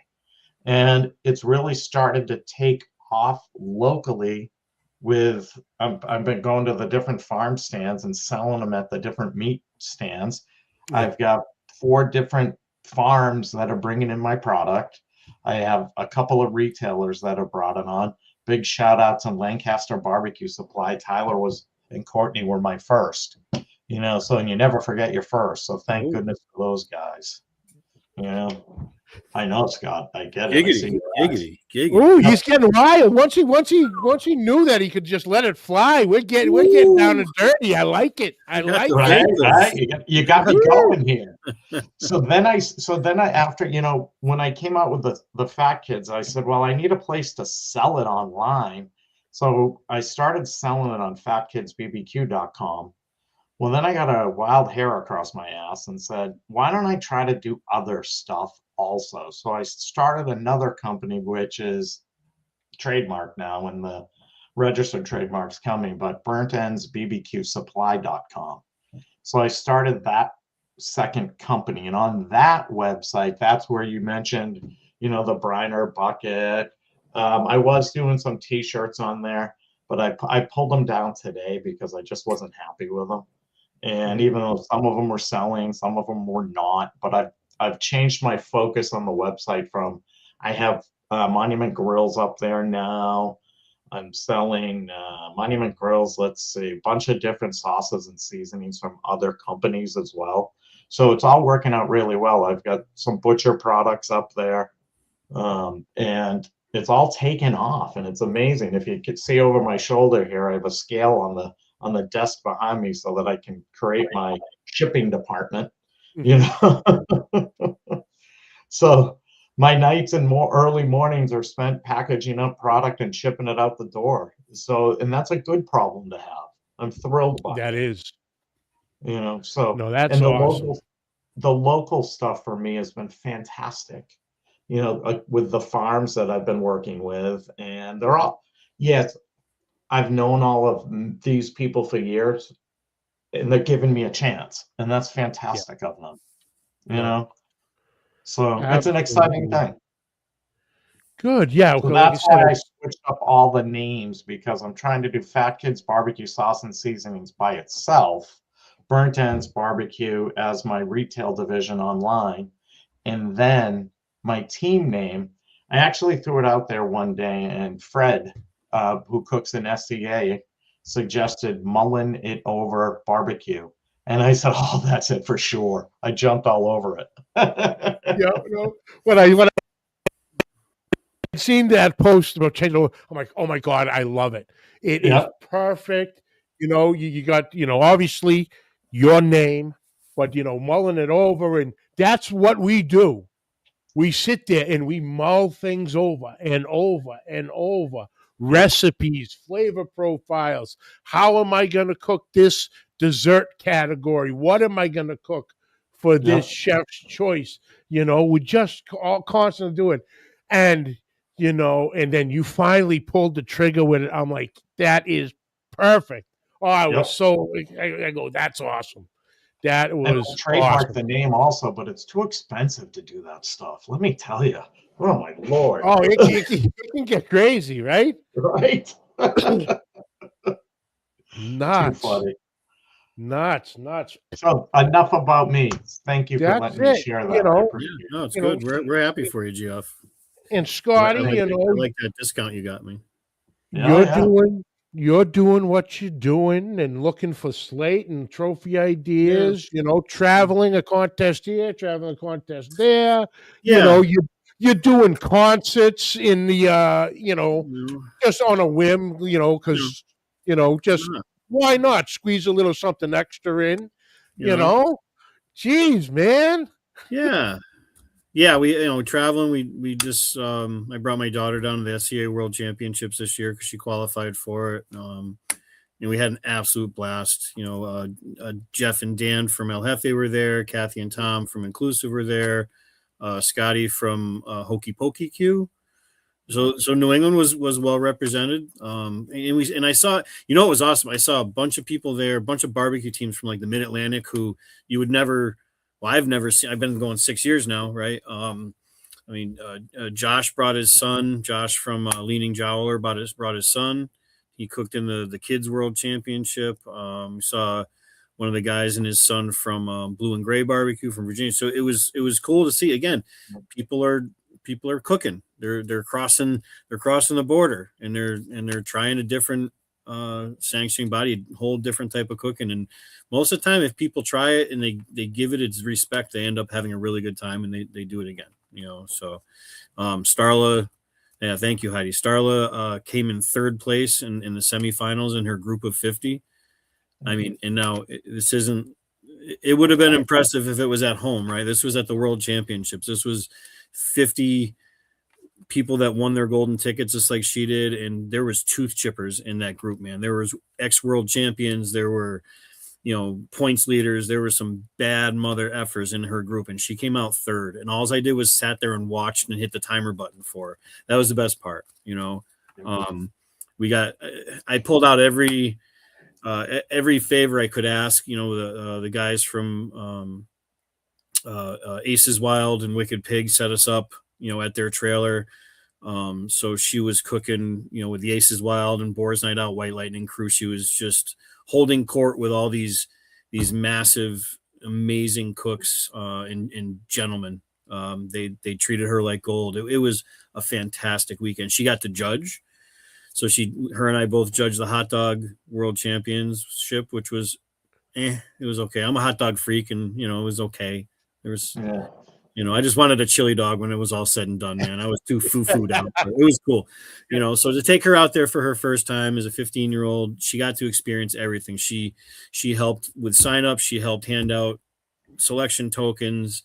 And it's really started to take off locally with, I've been going to the different farm stands and selling them at the different meat stands. I've got 4 different farms that are bringing in my product. I have a couple of retailers that have brought it on. Big shout out to Lancaster Barbecue Supply. Tyler and Courtney were my first, you know, so, and you never forget your first. So thank goodness for those guys. You know, I know, Scott. I get it. Giggity. Oh, he's getting wild. Once he knew that he could just let it fly, we're getting down and dirty. I like it. I like it. Right? You got me going here. So then I after, you know, when I came out with the Fat Kids, I said, well, I need a place to sell it online. So I started selling it on fatkidsbbq.com. Well, then I got a wild hair across my ass and said, why don't I try to do other stuff also? So I started another company, which is trademarked now, and registered trademarks coming, but BurntEndsBBQSupply.com. So I started that second company, and on that website, that's where you mentioned, the briner bucket. I was doing some t-shirts on there, but I pulled them down today because I just wasn't happy with them. And even though some of them were selling, some of them were not, but I've changed my focus on the website from, I have Monument Grills up there now. I'm selling Monument Grills, let's see, a bunch of different sauces and seasonings from other companies as well. So it's all working out really well. I've got some butcher products up there, and it's all taken off, and it's amazing. If you could see over my shoulder here, I have a scale on the desk behind me so that I can create my shipping department. So my nights and more early mornings are spent packaging up product and shipping it out the door. So, and that's a good problem to have. I'm thrilled by that. Is, so no, that's and awesome. The local stuff for me has been fantastic. With the farms that I've been working with, and they're all, yes, I've known all of these people for years, and they're giving me a chance, and that's fantastic of them. So Absolutely. It's an exciting thing. Good, yeah. So that's why I switched up all the names, because I'm trying to do Fat Kids Barbecue Sauce and Seasonings by itself, Burnt Ends Barbecue as my retail division online, and then my team name. I actually threw it out there one day, and Fred, who cooks in SCA, suggested Mullen It Over Barbecue. And I said, oh, that's it for sure. I jumped all over it. When I seen that post about change, I'm like, oh my God, I love it. It is perfect. You got, obviously your name, but, mulling it over. And that's what we do. We sit there and we mull things over and over and over. Recipes, flavor profiles. How am I going to cook this dessert category? What am I going to cook for this chef's choice? We just all constantly do it. And, and then you finally pulled the trigger with it. I'm like, that is perfect. Oh, I was I go, that's awesome. That was trademark awesome. The name also, but it's too expensive to do that stuff. Let me tell you. Oh my Lord. Oh, it can get crazy, right? Right. Nuts. Too funny. Nuts. So enough about me. Thank you for letting me share that. No, it's good. We're happy for you, Geoff. And Scotty, I like that discount you got me. You're doing what you're doing and looking for slate and trophy ideas, traveling a contest here, traveling a contest there. You're doing concerts in the just on a whim, because just why not squeeze a little something extra in, Jeez, man. Yeah, we traveling. We just I brought my daughter down to the SCA World Championships this year because she qualified for it. We had an absolute blast. Jeff and Dan from El Jefe were there. Kathy and Tom from Inclusive were there. Scotty from Hokey Pokey Q. So New England was well represented. And I saw, it was awesome. I saw a bunch of people there, a bunch of barbecue teams from like the Mid Atlantic who you would never. Well, I've never seen. I've been going 6 years now, right? Josh brought his son. Josh from Leaning Jowler brought his son. He cooked in the Kids World Championship. We saw one of the guys and his son from Blue and Gray Barbecue from Virginia. So it was cool to see. Again, people are cooking. They're crossing the border, and they're trying a different sanctioning body, whole different type of cooking. And most of the time, if people try it and they give it its respect, they end up having a really good time, and they do it again. So Starla, thank you, Heidi. Starla came in third place in the semifinals in her group of 50. I mean, and now this isn't. It would have been impressive if it was at home, right? This was at the World Championships. This was 50 people that won their golden tickets just like she did, and there was tooth chippers in that group, man. There was ex-world champions, there were points leaders, there were some bad mother effers in her group, and she came out third, and all I did was sat there and watched and hit the timer button for her. That was the best part. We I pulled out every favor I could ask. The guys from Aces Wild and Wicked Pig set us up, at their trailer. So she was cooking, with the Aces Wild and Boar's Night Out, White Lightning crew. She was just holding court with all these massive, amazing cooks and gentlemen. They treated her like gold. It was a fantastic weekend. She got to judge. So her and I both judged the hot dog world championship, which was, it was okay. I'm a hot dog freak, and it was okay. There was, I just wanted a chili dog when it was all said and done, man. I was too foo-fooed out. It was cool. So to take her out there for her first time as a 15-year-old, she got to experience everything. She helped with sign-up. She helped hand out selection tokens.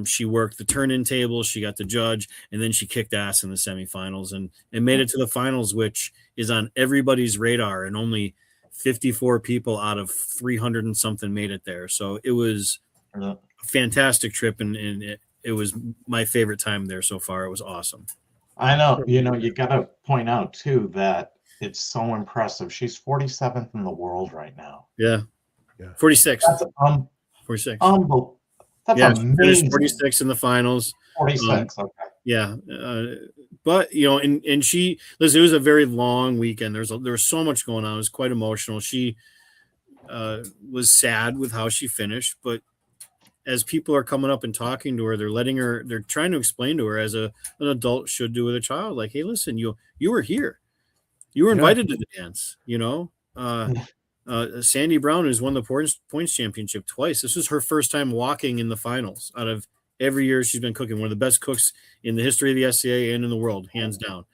She worked the turn-in table. She got to judge, and then she kicked ass in the semifinals and made it to the finals, which is on everybody's radar, and only 54 people out of 300 and something made it there. So it was a fantastic trip, and it was my favorite time there so far. It was awesome. I know. You got to point out too that it's so impressive. She's 47th in the world right now. Yeah. 46. That's 46. Unbelievable. That's amazing. Finished 46 in the finals. 46. Okay. Yeah. But and she, listen, it was a very long weekend. There was so much going on. It was quite emotional. She was sad with how she finished, but as people are coming up and talking to her, they're trying to explain to her, as an adult should do with a child, like, hey, listen, you were here. You were invited to the dance, Sandy Brown has won the points championship twice. This was her first time walking in the finals out of every year she's been cooking. One of the best cooks in the history of the SCA and in the world, hands down.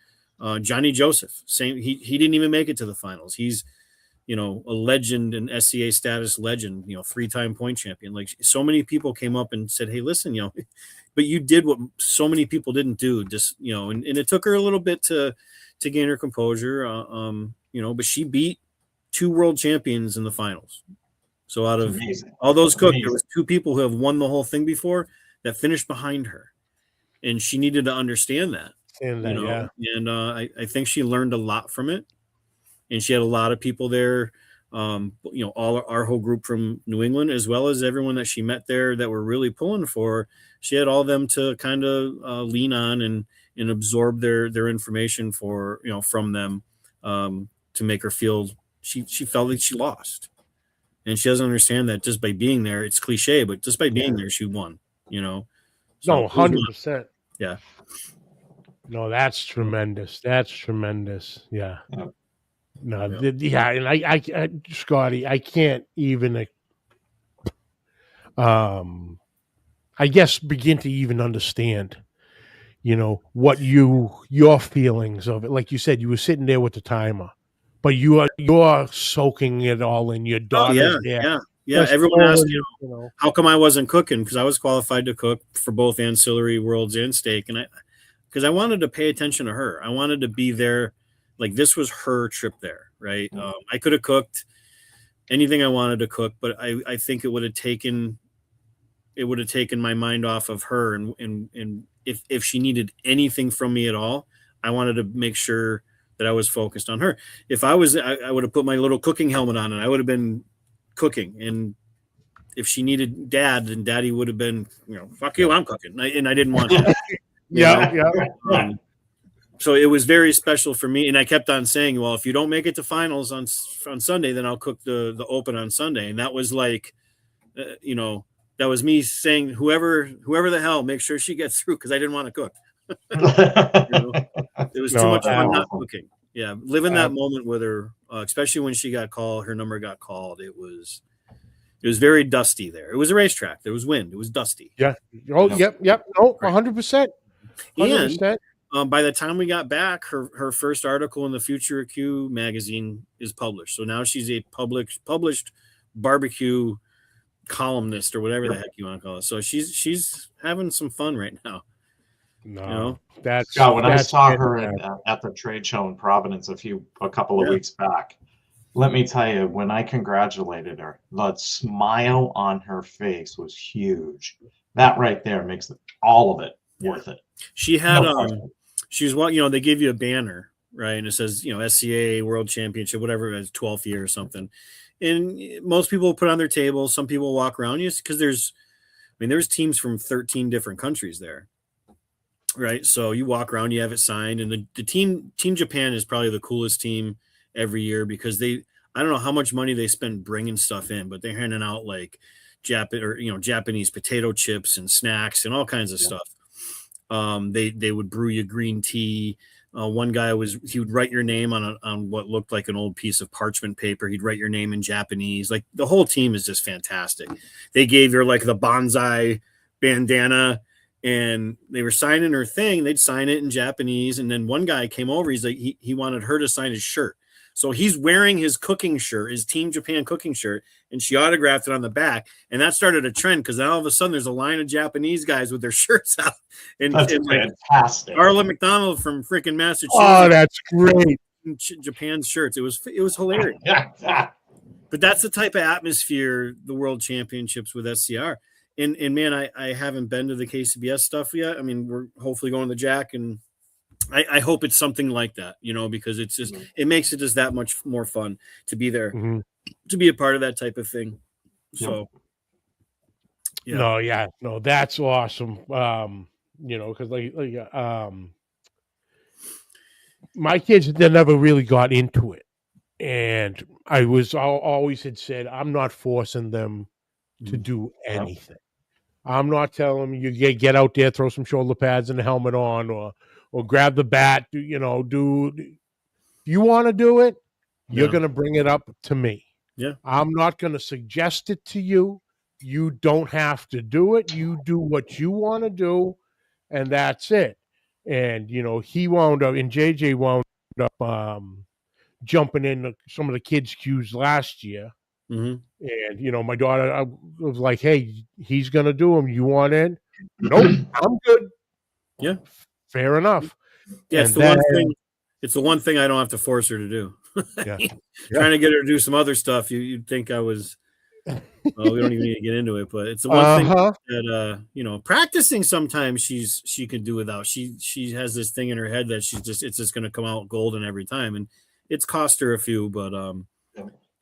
Johnny Joseph, same. He didn't even make it to the finals. He's, a legend, an SCA status legend, 3-time point champion. Like, so many people came up and said, hey, listen, but you did what so many people didn't do. Just, and it took her a little bit to gain her composure. But she beat 2 world champions in the finals. So out of all those cooks, there was 2 people who have won the whole thing before that finished behind her. And she needed to understand that. And I think she learned a lot from it. And she had a lot of people there, all our whole group from New England, as well as everyone that she met there that were really pulling for her. She had all of them to kind of lean on and absorb their information from them to make her feel she felt like she lost. And she doesn't understand that just by being there, it's cliche, but just by being there, she won, So, no, 100%. Yeah. No, that's tremendous. That's tremendous. Yeah. No, and I Scotty, I can't even, I guess, begin to even understand, what your feelings of it. Like you said, you were sitting there with the timer, but you're soaking it all in. Your daughter's there. Yeah. Everyone asked, how come I wasn't cooking? Because I was qualified to cook for both ancillary worlds and steak, and because I wanted to pay attention to her. I wanted to be there. Like, this was her trip there, right? I could have cooked anything I wanted to cook, but I think it would have taken my mind off of her. And if she needed anything from me at all, I wanted to make sure that I was focused on her. If I was, I would have put my little cooking helmet on and I would have been cooking. And if she needed Dad, then Daddy would have been, fuck you, I'm cooking. And I didn't want that. So it was very special for me. And I kept on saying, well, if you don't make it to finals on Sunday, then I'll cook the open on Sunday. And that was like, that was me saying, whoever the hell, make sure she gets through, because I didn't want to cook. It was too much fun not cooking. Yeah, living that moment with her, especially when she got called, her number got called. It was very dusty there. It was a racetrack. There was wind. It was dusty. Yeah. Oh, yep. No, 100%. 100%. And by the time we got back, her first article in the Future Q magazine is published. So now she's a published barbecue columnist, or whatever the heck you want to call it. So she's having some fun right now. No, I saw her at the trade show in Providence a couple of weeks back, let me tell you, when I congratulated her, the smile on her face was huge. That right there makes all of it worth it. She had she was, they gave you a banner right? And it says, SCA World Championship, whatever, it's 12th year or something. And most people put on their table. Some people walk around, because there's teams from 13 different countries there, right? So you walk around, you have it signed, and the team Japan is probably the coolest team every year because I don't know how much money they spend bringing stuff in, but they're handing out like Japanese potato chips and snacks and all kinds of stuff. They would brew you green tea. One guy he would write your name on what looked like an old piece of parchment paper. He'd write your name in Japanese. Like the whole team is just fantastic. They gave her like the bonsai bandana, and they were signing her thing. They'd sign it in Japanese. And then one guy came over. He's like, he wanted her to sign his shirt. So he's wearing his cooking shirt, his Team Japan cooking shirt, and she autographed it on the back. And that started a trend because now all of a sudden there's a line of Japanese guys with their shirts out. And that's fantastic. Arla MacDonald from freaking Massachusetts. Oh, that's great. Japan's shirts. It was hilarious. But that's the type of atmosphere the World Championships with SCR. And man, I haven't been to the KCBS stuff yet. I mean, we're hopefully going to Jack, and I hope it's something like that, because it's just it makes it just that much more fun to be there, to be a part of that type of thing. So, no, that's awesome. Because my kids, they never really got into it, and I always had said I'm not forcing them to do anything. I'm not telling them you get out there, throw some shoulder pads and a helmet on, or grab the bat. Do if you want to do it, you're going to bring it up to me. Yeah, I'm not going to suggest it to you. You don't have to do it. You do what you want to do, and that's it. And he wound up, and JJ wound up jumping in some of the kids' queues last year. And my daughter, I was like, "Hey, he's gonna do them. You want in?" Nope, I'm good. Yeah, fair enough. Yeah, it's the one thing I don't have to force her to do. Trying to get her to do some other stuff. You'd think I was. Well, we don't even need to get into it, but it's the one thing that practicing sometimes she can do without. She has this thing in her head that it's just going to come out golden every time, and it's cost her a few, but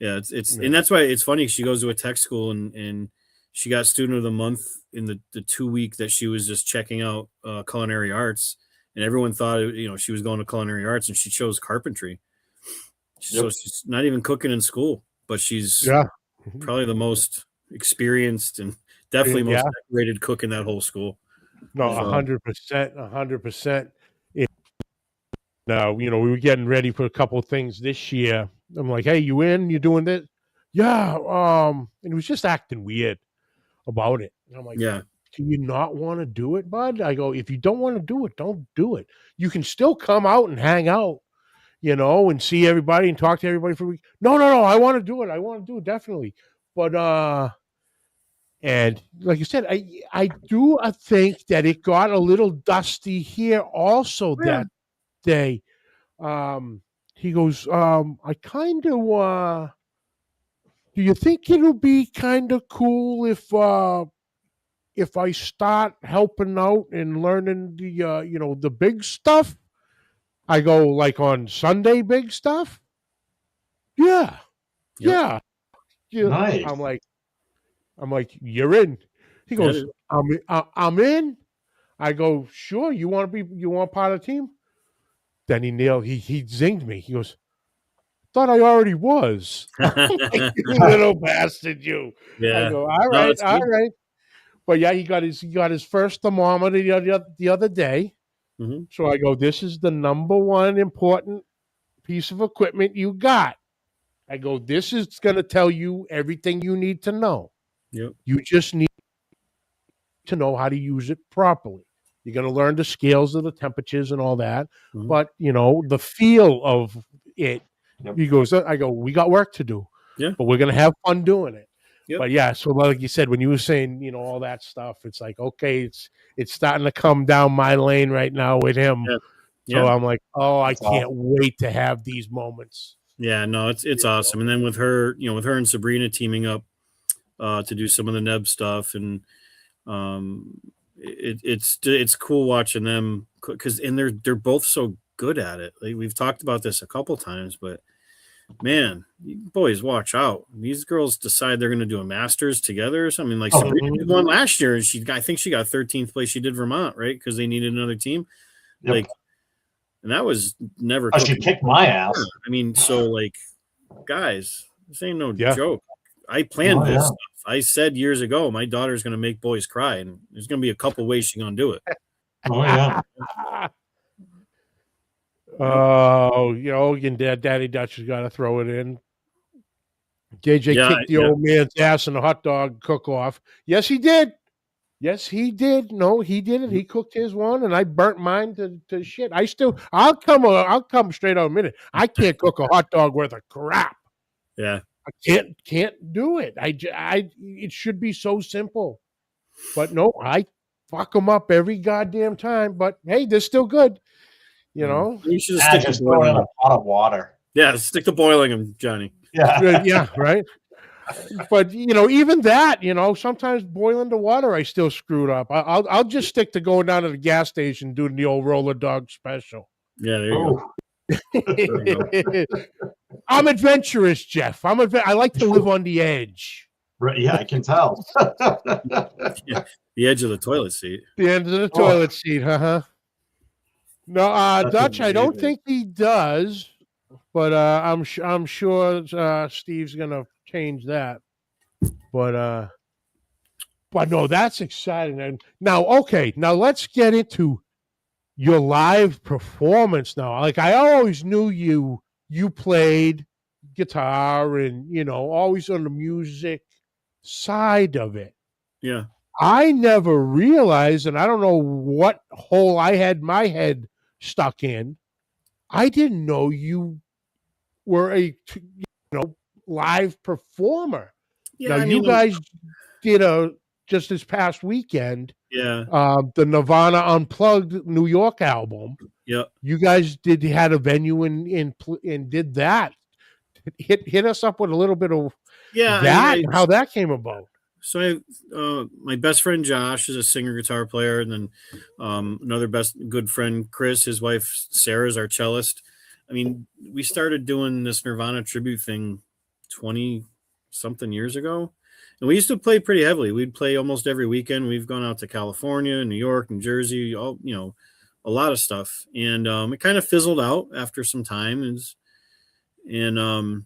it's and that's why it's funny. She goes to a tech school and she got student of the month in the 2 week that she was just checking out culinary arts, and everyone thought she was going to culinary arts, and she chose carpentry. So she's not even cooking in school, but she's probably the most experienced and definitely most decorated cook in that whole school. No, 100%. Now, we were getting ready for a couple of things this year. I'm like, "Hey, you in? You doing this?" Yeah. And he was just acting weird about it. And I'm like, "Yeah, do you not want to do it, bud?" I go, "If you don't want to do it, don't do it. You can still come out and hang out, and see everybody and talk to everybody for a week." No, I want to do it. I want to do it, definitely. But, and like you said, I think that it got a little dusty here also that day. He goes, "I kind of, do you think it'll be kind of cool if I start helping out and learning the big stuff?" I go, "Like on Sunday big stuff?" Yeah. Nice. I'm like, "You're in." He goes, I'm in. I go, "Sure. You want part of the team?" Then he zinged me. He goes, "Thought I already was." Like, "You little bastard, you." Yeah. I go, all right. But yeah, he got his first thermometer the other day. So I go, "This is the number one important piece of equipment you got." I go, "This is going to tell you everything you need to know. Yep. You just need to know how to use it properly. You're going to learn the scales of the temperatures and all that. But, the feel of it," he goes, I go, "We got work to do, but we're going to have fun doing it." Yep. But yeah, so like you said, when you were saying, all that stuff, it's like, okay, it's starting to come down my lane right now with him. So I'm like, oh, I can't wait to have these moments. Yeah, no, it's awesome. And then with her and Sabrina teaming up to do some of the Neb stuff, and it's cool watching them because they're both so good at it. Like, we've talked about this a couple times, but man, you boys, watch out. These girls decide they're going to do a Masters together or something. Like Sabrina did one last year, and I think she got 13th place. She did Vermont, right? Because they needed another team. Yep. Like, and that was never. She kicked my ass. I mean, so like, guys, this ain't no joke. I planned this stuff. I said years ago, my daughter's going to make boys cry, and there's going to be a couple ways she's going to do it. Oh yeah. Oh, and Daddy Dutch has got to throw it in. JJ kicked the old man's ass in the hot dog cook-off. Yes, he did. Yes, he did. No, he did it. He cooked his one, and I burnt mine to shit. I'll come straight out a minute. I can't cook a hot dog worth of crap. Yeah, I can't do it. It should be so simple, but no, I fuck them up every goddamn time. But hey, they're still good. You should just throw in a pot of water. Yeah, stick to boiling them, Johnny. Yeah, yeah, right. But even that, sometimes boiling the water, I still screwed up. I'll just stick to going down to the gas station doing the old roller dog special. Yeah, there you go. I'm adventurous, Geoff. I like to live on the edge. Right, yeah, I can tell. Yeah, the edge of the toilet seat. The end of the toilet seat, No, Dutch, amazing. I don't think he does, but I'm sure Steve's gonna change that. But no, that's exciting. And now let's get into your live performance now. Like, I always knew you played guitar and always on the music side of it. Yeah. I never realized, and I don't know what hole I had my head stuck in. I didn't know you were a live performer. Yeah, now you guys did just this past weekend. Yeah. The Nirvana Unplugged New York album. Yeah. You guys had a venue and did that. Hit us up with a little bit of that and how that came about. So my best friend Josh is a singer guitar player, and then another good friend Chris, his wife Sarah is our cellist. I mean, we started doing this Nirvana tribute thing 20-something years ago, and we used to play pretty heavily. We'd play almost every weekend. We've gone out to California, New York, New Jersey, a lot of stuff, and it kind of fizzled out after some time, and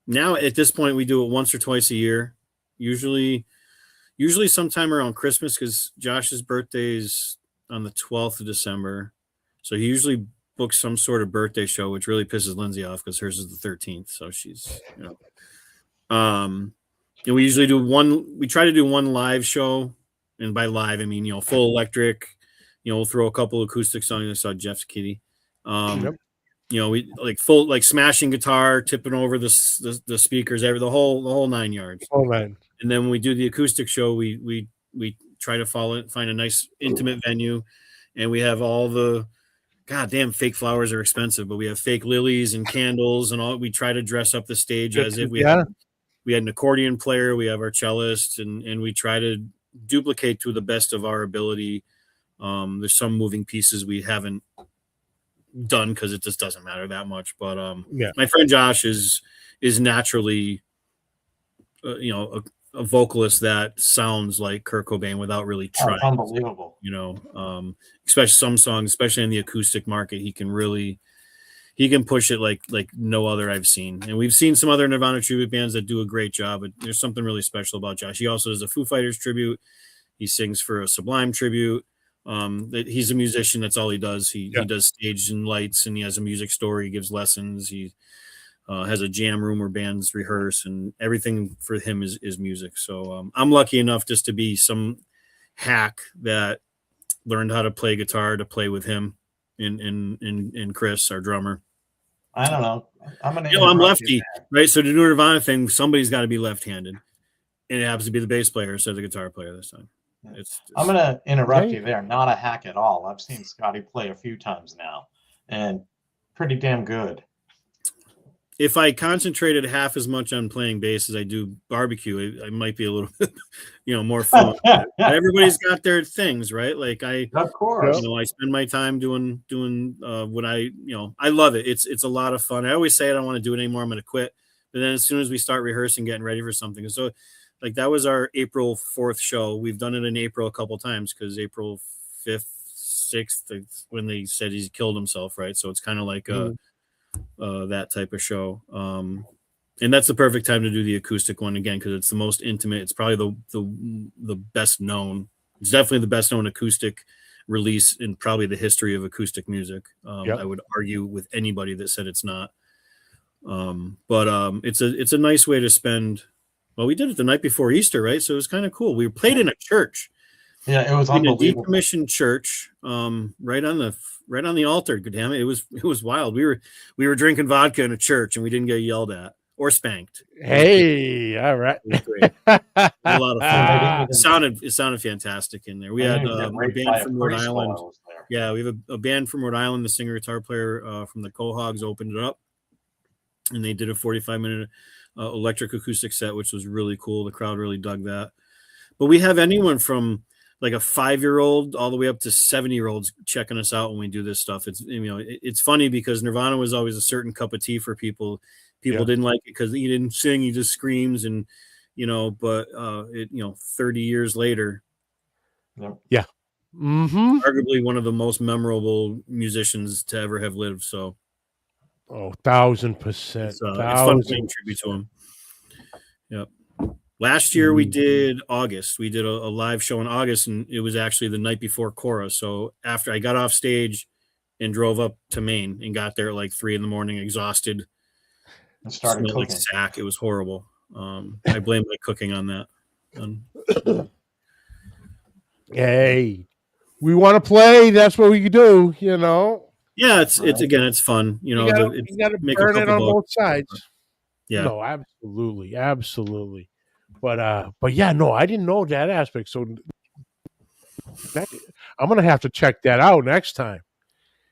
now at this point we do it once or twice a year. Usually sometime around Christmas, because Josh's birthday is on the 12th of December. So he usually books some sort of birthday show, which really pisses Lindsay off because hers is the 13th. So she's, and we usually we try to do one live show. And by live, I mean, full electric, we'll throw a couple acoustic songs. I saw Jeff's kitty. Yep. We full smashing guitar, tipping over the speakers, the whole 9 yards. Oh man. And then when we do the acoustic show, we try to find a nice intimate venue, and we have all the goddamn fake flowers are expensive, but we have fake lilies and candles and all. We try to dress up the stage as if we had an accordion player, we have our cellist, and we try to duplicate to the best of our ability. There's some moving pieces we haven't done because it just doesn't matter that much. But my friend Josh is naturally a vocalist that sounds like Kurt Cobain without really trying. Unbelievable. Especially some songs, especially in the acoustic market, he can push it like no other I've seen. And we've seen some other Nirvana tribute bands that do a great job, but there's something really special about Josh. He also does a Foo Fighters tribute. He sings for a Sublime tribute. He's a musician. That's all he does. He does stage and lights, and he has a music store. He gives lessons. He has a jam room where bands rehearse, and everything for him is music. So I'm lucky enough just to be some hack that learned how to play guitar to play with him and Chris, our drummer. I don't know. I'm lefty, right? So to do a Nirvana thing, somebody's got to be left-handed, and it happens to be the bass player instead of the guitar player this time. I'm going to interrupt you there. Not a hack at all. I've seen Scotty play a few times now, and pretty damn good. if I concentrated half as much on playing bass as I do barbecue, I might be a little bit, more fun. Everybody's got their things, right? Like of course, I spend my time doing what I love it. It's a lot of fun. I always say I don't want to do it anymore. I'm going to quit. But then as soon as we start rehearsing, getting ready for something, so like that was our April 4th show. We've done it in April a couple times because April 5th, 6th, when they said he killed himself, right? So it's kind of like that type of show. And that's the perfect time to do the acoustic one again because it's the most intimate. It's probably the best known. It's definitely the best known acoustic release in probably the history of acoustic music. I would argue with anybody that said it's not. But it's a nice way to spend. Well, we did it the night before Easter, right? So it was kind of cool. We played in a church. Yeah, it was unbelievable. A decommissioned church, right on the altar. Good damn it! It was wild. We were drinking vodka in a church, and we didn't get yelled at or spanked. Hey, all right. It was great. A lot of fun. It sounded fantastic in there. We had a band from Rhode Island. Yeah, we have a band from Rhode Island. The singer guitar player from the Quahogs opened it up, and they did a 45-minute electric acoustic set, which was really cool. The crowd really dug that. But we have anyone from like a 5-year-old all the way up to 70-year-olds checking us out when we do this stuff. It's it's funny because Nirvana was always a certain cup of tea for people. People didn't like it because he didn't sing, he just screams, and but 30 years later, arguably one of the most memorable musicians to ever have lived. So 1,000%. It's fun paying tribute to him. Yep. Last year we did August. We did a live show in August, and it was actually the night before Cora. So after I got off stage and drove up to Maine and got there at like 3 a.m, exhausted, and started cooking. Like sack. It was horrible. I blame my cooking on that. Hey, we want to play. That's what we do. Yeah, it's fun. You got to burn it on both sides. Yeah. No, absolutely. But yeah, no, I didn't know that aspect. So I'm gonna have to check that out next time.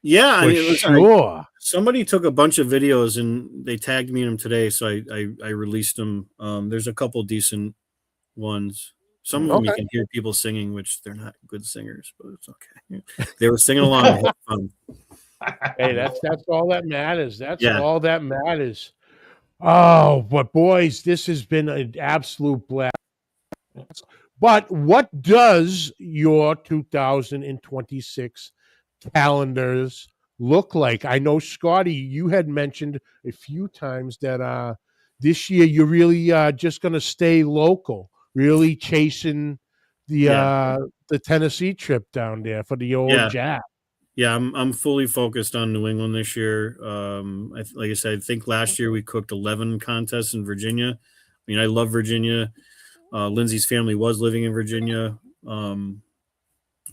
Yeah, sure. Somebody took a bunch of videos and they tagged me in them today, so I released them. There's a couple decent ones. Some of them you can hear people singing, which they're not good singers, but it's okay. They were singing along. They had fun. Hey, that's all that matters. That's all that matters. Oh, but boys, this has been an absolute blast. But what does your 2026 calendars look like? I know, Scotty, you had mentioned a few times that this year you're really just going to stay local, really chasing the Tennessee trip down there for the old Jack. Yeah, I'm fully focused on New England this year. Like I said, I think last year we cooked 11 contests in Virginia. I mean, I love Virginia. Lindsay's family was living in Virginia. I'm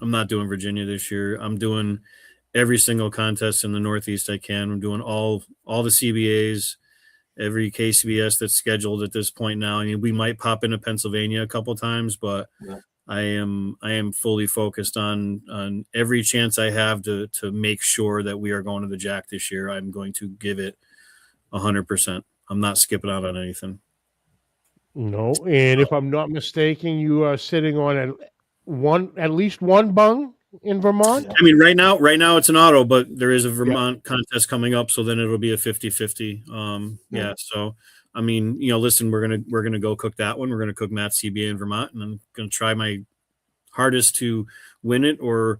not doing Virginia this year. I'm doing every single contest in the Northeast I can. I'm doing all the CBAs, every KCBS that's scheduled at this point now. I mean, we might pop into Pennsylvania a couple times, but I am fully focused on every chance I have to make sure that we are going to the Jack this year. I'm going to give it 100%. I'm not skipping out on anything. No, and if I'm not mistaken, you are sitting on at least one bung in Vermont. I mean, right now it's an auto, but there is a Vermont contest coming up, so then it'll be a 50-50. So. I mean, listen, we're gonna go cook that one. We're gonna cook Matt's CBA in Vermont, and I'm gonna try my hardest to win it or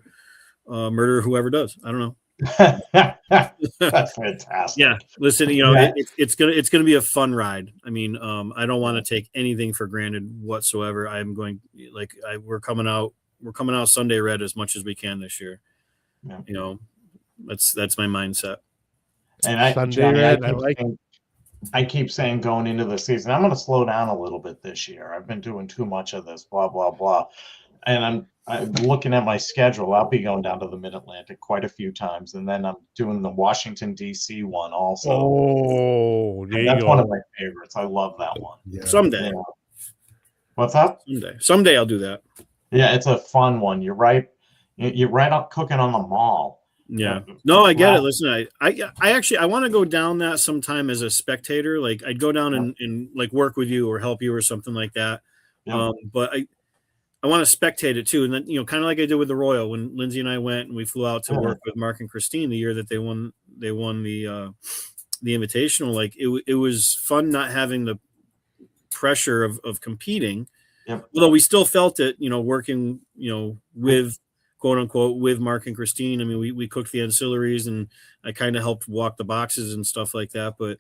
murder whoever does. I don't know. That's fantastic. Yeah, listen, it's gonna be a fun ride. I mean, I don't want to take anything for granted whatsoever. I'm going we're coming out Sunday red as much as we can this year. Yeah. That's my mindset. And Johnny, I keep saying going into the season, I'm going to slow down a little bit this year. I've been doing too much of this, blah, blah, blah. And I'm looking at my schedule. I'll be going down to the Mid-Atlantic quite a few times. And then I'm doing the Washington, D.C. one also. Oh, that's one of my favorites. I love that one. Yeah. Someday. What's up? Someday I'll do that. Yeah, it's a fun one. You're right. You're right up cooking on the mall. Yeah. No, I get it. Listen, I actually I want to go down that sometime as a spectator. Like I'd go down and like work with you or help you or something like that. But I want to spectate it too. And then, kind of like I did with the Royal when Lindsay and I went and we flew out to work with Mark and Christine the year that they won the Invitational. Like it was fun not having the pressure of competing. Although we still felt it, working, with quote unquote with Mark and Christine. I mean, we cooked the ancillaries and I kind of helped walk the boxes and stuff like that. But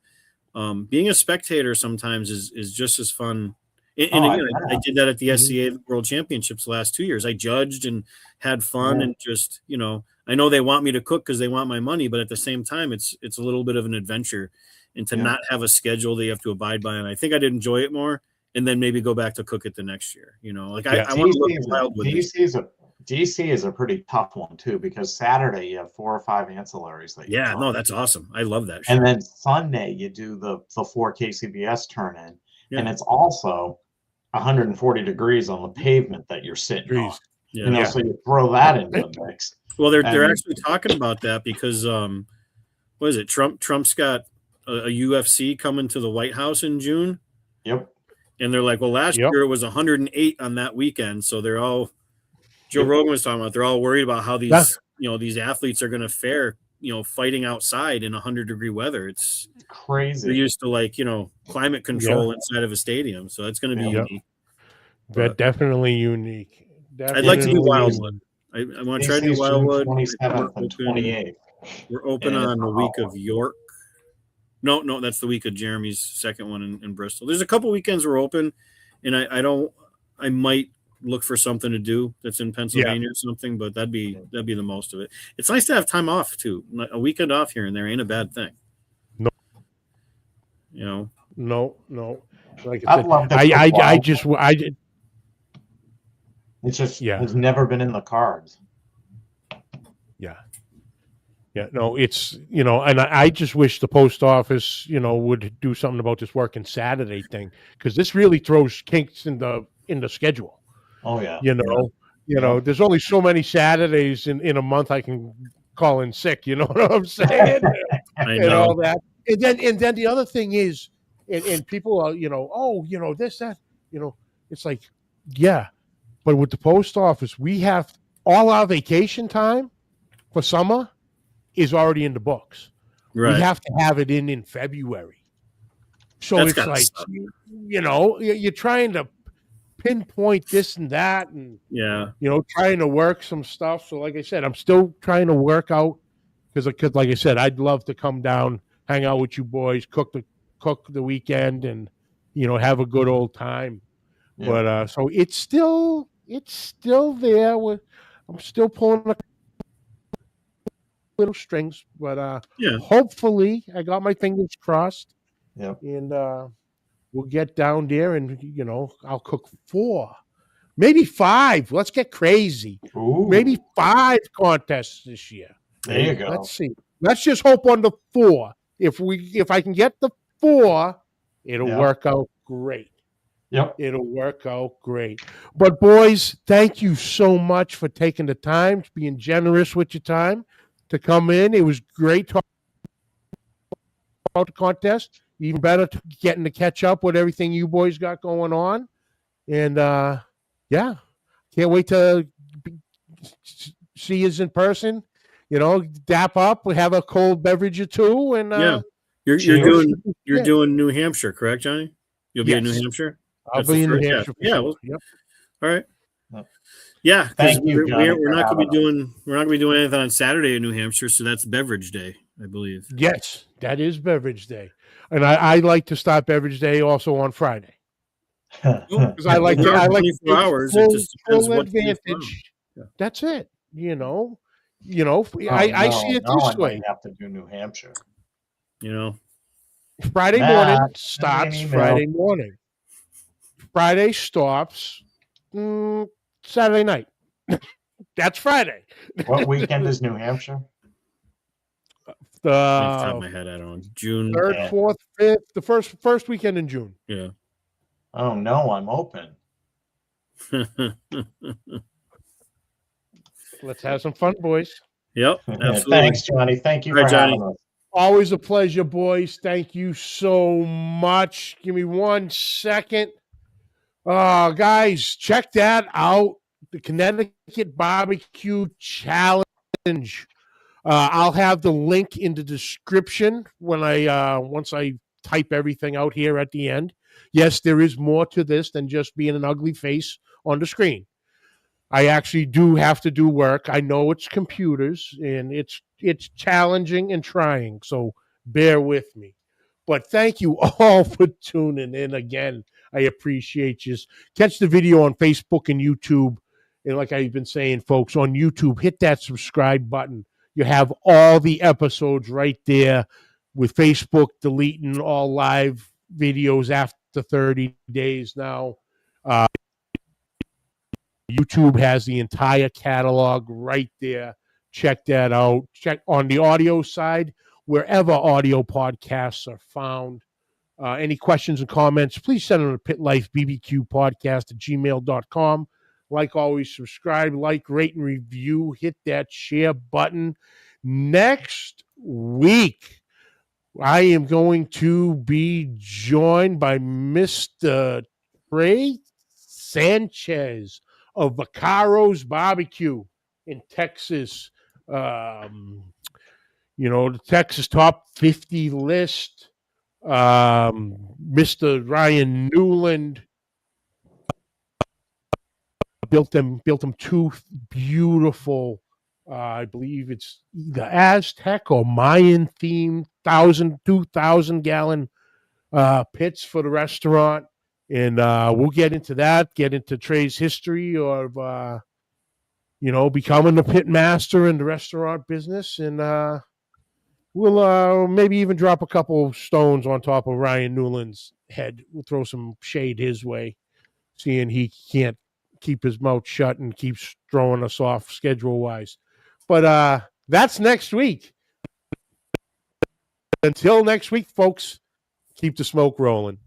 being a spectator sometimes is just as fun. And again, I did that at the SCA World Championships the last 2 years. I judged and had fun and just, I know they want me to cook because they want my money, but at the same time, it's a little bit of an adventure, and to not have a schedule that you have to abide by. And I think I'd enjoy it more, and then maybe go back to cook it the next year. Like I want to look wild with it. DC is a pretty tough one too, because Saturday you have 4 or 5 ancillaries. No, that's awesome. I love that. And then Sunday you do the 4 KCBS turn in, and it's also 140 degrees on the pavement that you're sitting on. So you throw that into the mix. Well, they're actually talking about that because what is it? Trump's got a UFC coming to the White House in June. Yep. And they're like, well, last year it was 108 on that weekend, so they're all. Joe Rogan was talking about they're all worried about how these these athletes are going to fare, fighting outside in 100-degree weather. It's crazy. They're used to climate control inside of a to so it's going to be unique. But definitely unique. I'd like to do Wildwood. I want to try to do Wildwood. 27th and 28th. We're open on the week of York. No, that's the week of Jeremy's second one in Bristol. There's a couple weekends we're open, and I might look for something to do that's in Pennsylvania or something, but that'd be the most of it. It's nice to have time off too. A weekend off here and there ain't a bad thing. No. No. Like I said, it's just has never been in the cards. Yeah, no, it's, and I just wish the post office, would do something about this working Saturday thing, because this really throws kinks in the schedule. Oh yeah. There's only so many Saturdays in a month I can call in sick. You know what I'm saying? I know. And all that. And then the other thing is, and people are, this, that, it's like, but with the post office, we have all our vacation time for summer is already in the books. Right. We have to have it in February. So it's like, you're trying to pinpoint this and that, and trying to work some stuff. So like I said, I'm still trying to work out because like I said, I'd love to come down, hang out with you boys, cook the weekend, and have a good old time. But so it's still there. I'm still pulling a little strings, but hopefully I got my fingers crossed. And we'll get down there, and I'll cook 4, maybe 5. Let's get crazy. Ooh. Maybe 5 contests this year. There you go. Let's see. Let's just hope on the 4. If I can get the 4, it'll work out great. Yep. It'll work out great. But boys, thank you so much for taking the time, being generous with your time to come in. It was great talking about the contest. Even better getting to catch up with everything you boys got going on. And can't wait to see you in person. Dap up. We have a cold beverage or two. And you're doing New Hampshire, correct, Johnny? You'll be in New Hampshire. I'll be in New Hampshire. Yeah. All right. Yeah, because we're not going to be doing anything on Saturday in New Hampshire, so that's Beverage Day, I believe. Yes, that is Beverage Day, and I like to start Beverage Day also on Friday because I like 24 hours. Full advantage. That's it. I see it this way. I have to do New Hampshire. Friday morning starts Friday morning. Friday stops Saturday night. That's Friday. What weekend is New Hampshire? Off the top of my head, I don't know. June 3rd, 4th, 5th. The first weekend in June. Yeah. Oh no, I'm open. Let's have some fun, boys. Yep, absolutely. Thanks, Johnny. Thank you All right, for having Johnny. us. Always a pleasure, boys. Thank you so much. Give me 1 second. Guys, check that out. The Connecticut Barbecue Challenge. I'll have the link in the description when once I type everything out here at the end. Yes, there is more to this than just being an ugly face on the screen. I actually do have to do work. I know it's computers and it's challenging and trying, so bear with me. But thank you all for tuning in again. I appreciate you. Catch the video on Facebook and YouTube. And like I've been saying, folks, on YouTube, hit that subscribe button. You have all the episodes right there, with Facebook deleting all live videos after 30 days now. YouTube has the entire catalog right there. Check that out. Check on the audio side, wherever audio podcasts are found. Any questions and comments, please send them to Pit Life BBQ Podcast at gmail.com. Like always, subscribe, like, rate, and review. Hit that share button. Next week, I am going to be joined by Mr. Trey Sanchez of Vacaro's Barbecue in Texas. The Texas top 50 list. Mr. Ryan Newland built them 2 beautiful, I believe it's either Aztec or Mayan themed 2,000 gallon pits for the restaurant. And we'll get into that, get into Trey's history of, becoming the pit master in the restaurant business. And we'll maybe even drop a couple stones on top of Ryan Newland's head. We'll throw some shade his way, seeing he can't keep his mouth shut and keeps throwing us off schedule-wise. But that's next week. Until next week, folks, keep the smoke rolling.